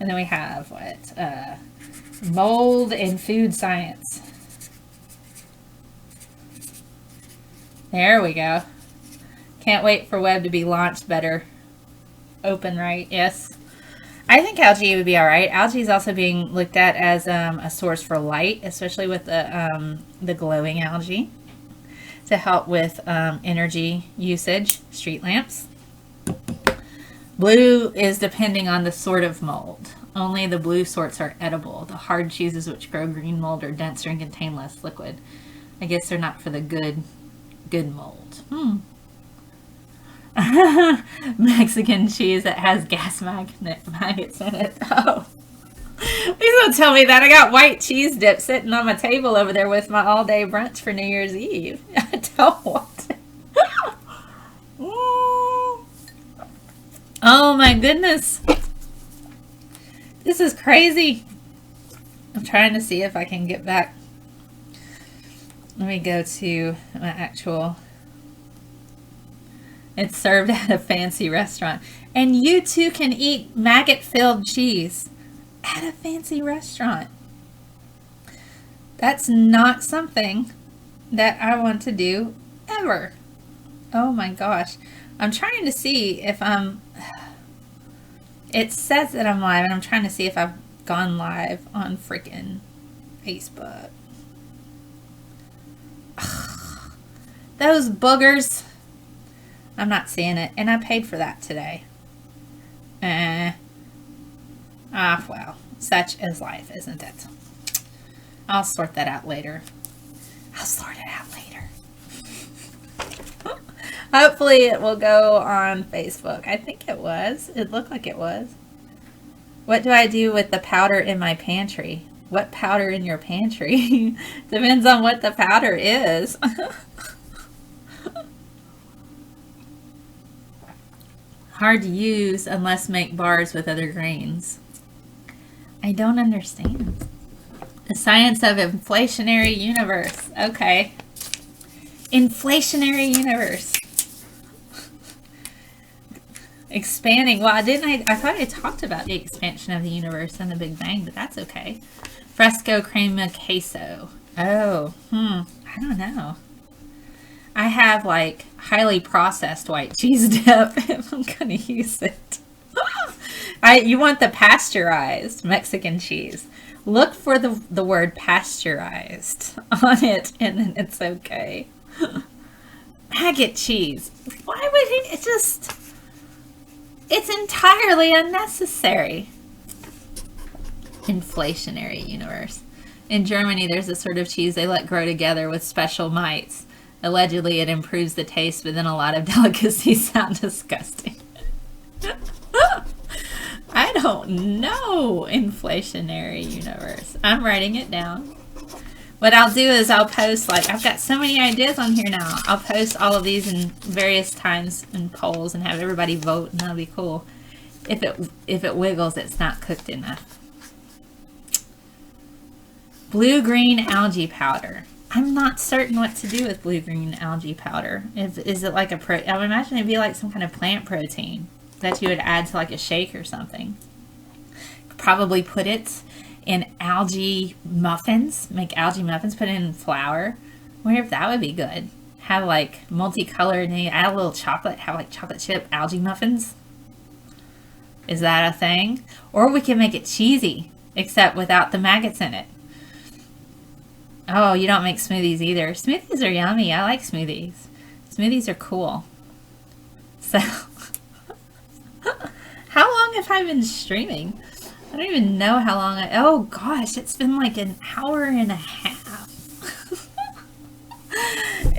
And then we have mold and food science. There we go. Can't wait for Webb to be launched better. Open, right? Yes. I think algae would be all right. Algae is also being looked at as a source for light, especially with the glowing algae, to help with energy usage, street lamps. Blue is depending on the sort of mold. Only the blue sorts are edible. The hard cheeses which grow green mold are denser and contain less liquid. I guess they're not for the good mold. Mexican cheese that has gas maggots in it. Oh, please don't tell me that. I got white cheese dip sitting on my table over there with my all-day brunch for New Year's Eve. I don't want it. Oh my goodness. This is crazy. I'm trying to see if I can get back. Let me go to my actual. It's served at a fancy restaurant. And you too can eat maggot-filled cheese at a fancy restaurant. That's not something that I want to do ever. Oh my gosh. I'm trying to see if I'm. It says that I'm live, and I'm trying to see if I've gone live on freaking Facebook. Ugh, those boogers. I'm not seeing it, and I paid for that today. Well, such is life, isn't it? I'll sort that out later. I'll sort it out later. Hopefully it will go on Facebook. I think it was. It looked like it was. What do I do with the powder in my pantry? What powder in your pantry? Depends on what the powder is. Hard to use unless make bars with other grains. I don't understand. The science of inflationary universe. Okay. Inflationary universe. Expanding. Well, I thought I talked about the expansion of the universe and the Big Bang, but that's okay. Fresco crema queso. Oh, I don't know. I have like highly processed white cheese dip if I'm gonna use it. You want the pasteurized Mexican cheese. Look for the word pasteurized on it, and then it's okay. Maggot cheese. Why would he? It's entirely unnecessary. Inflationary universe. In Germany, there's a sort of cheese they let grow together with special mites. Allegedly, it improves the taste, but then a lot of delicacies sound disgusting. I don't know. Inflationary universe. I'm writing it down. What I'll do is I'll post, I've got so many ideas on here now. I'll post all of these in various times in polls and have everybody vote, and that'll be cool. If it wiggles, it's not cooked enough. Blue-green algae powder. I'm not certain what to do with blue-green algae powder. Is it like I would imagine it'd be like some kind of plant protein that you would add to like a shake or something. Probably put it in algae muffins. Make algae muffins, put it in flour. I wonder if that would be good. Have like multicolored, and you add a little chocolate, have like chocolate chip algae muffins. Is that a thing? Or we can make it cheesy, except without the maggots in it. Oh, you don't make smoothies either. Smoothies are yummy. I like smoothies. Smoothies are cool. So, how long have I been streaming? I don't even know how long oh gosh, it's been like an hour and a half.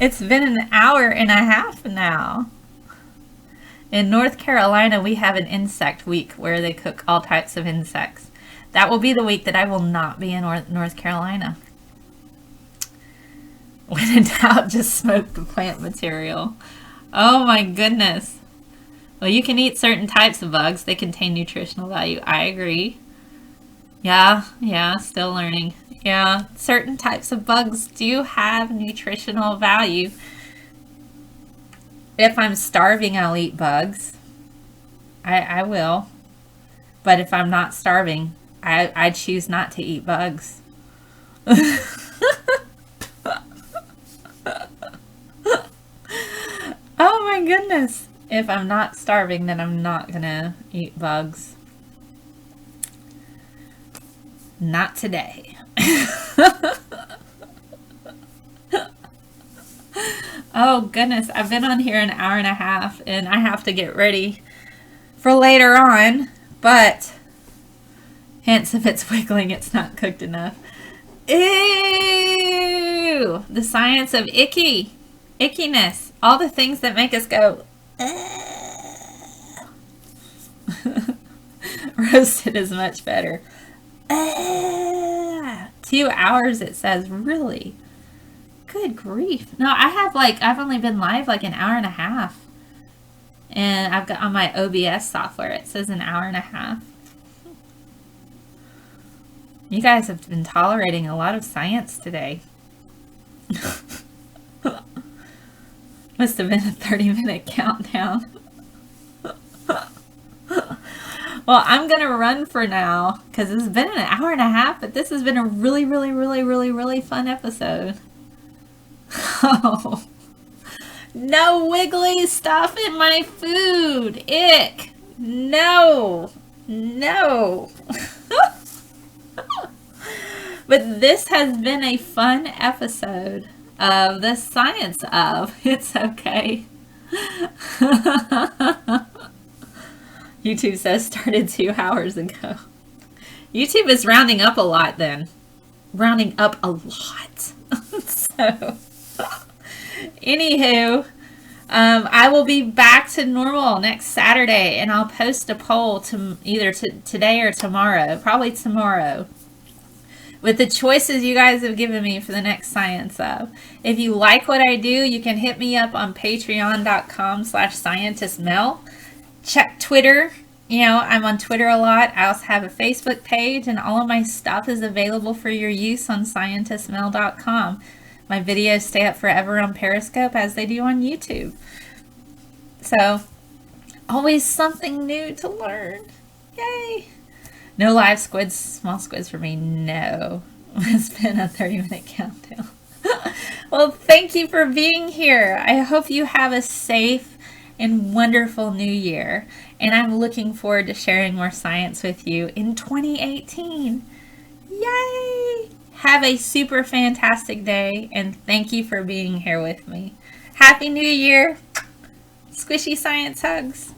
It's been an hour and a half now. In North Carolina, we have an insect week where they cook all types of insects. That will be the week that I will not be in North Carolina. When in doubt, just smoke the plant material. Oh my goodness. Well, you can eat certain types of bugs. They contain nutritional value. I agree. Yeah, still learning. Yeah, certain types of bugs do have nutritional value. If I'm starving, I'll eat bugs. I will. But if I'm not starving, I choose not to eat bugs. Oh my goodness. If I'm not starving, then I'm not gonna eat bugs. Not today. Oh goodness, I've been on here an hour and a half, and I have to get ready for later on, but hence if it's wiggling, it's not cooked enough. Ew! The science of ickiness. All the things that make us go, roasted is much better. 2 hours, it says. Really? Good grief. No, I've only been live like an hour and a half. And I've got on my OBS software, it says an hour and a half. You guys have been tolerating a lot of science today. Must have been a 30-minute countdown. Well, I'm going to run for now because it's been an hour and a half, but this has been a really, really, really, really, really fun episode. Oh, no wiggly stuff in my food. Ick. No. No. But this has been a fun episode of the science of it's okay. YouTube says started 2 hours ago. YouTube is rounding up a lot then. Rounding up a lot. So, anywho, I will be back to normal next Saturday, and I'll post a poll to either today or tomorrow, probably tomorrow, with the choices you guys have given me for the next Science Of. If you like what I do, you can hit me up on patreon.com/scientistmel. Check Twitter. You know, I'm on Twitter a lot. I also have a Facebook page, and all of my stuff is available for your use on scientistmel.com. My videos stay up forever on Periscope as they do on YouTube. So, always something new to learn. Yay! No live squids, small squids for me. No. It's been a 30-minute countdown. Well, thank you for being here. I hope you have a safe and wonderful new year. And I'm looking forward to sharing more science with you in 2018. Yay! Have a super fantastic day, and thank you for being here with me. Happy New Year! Squishy science hugs.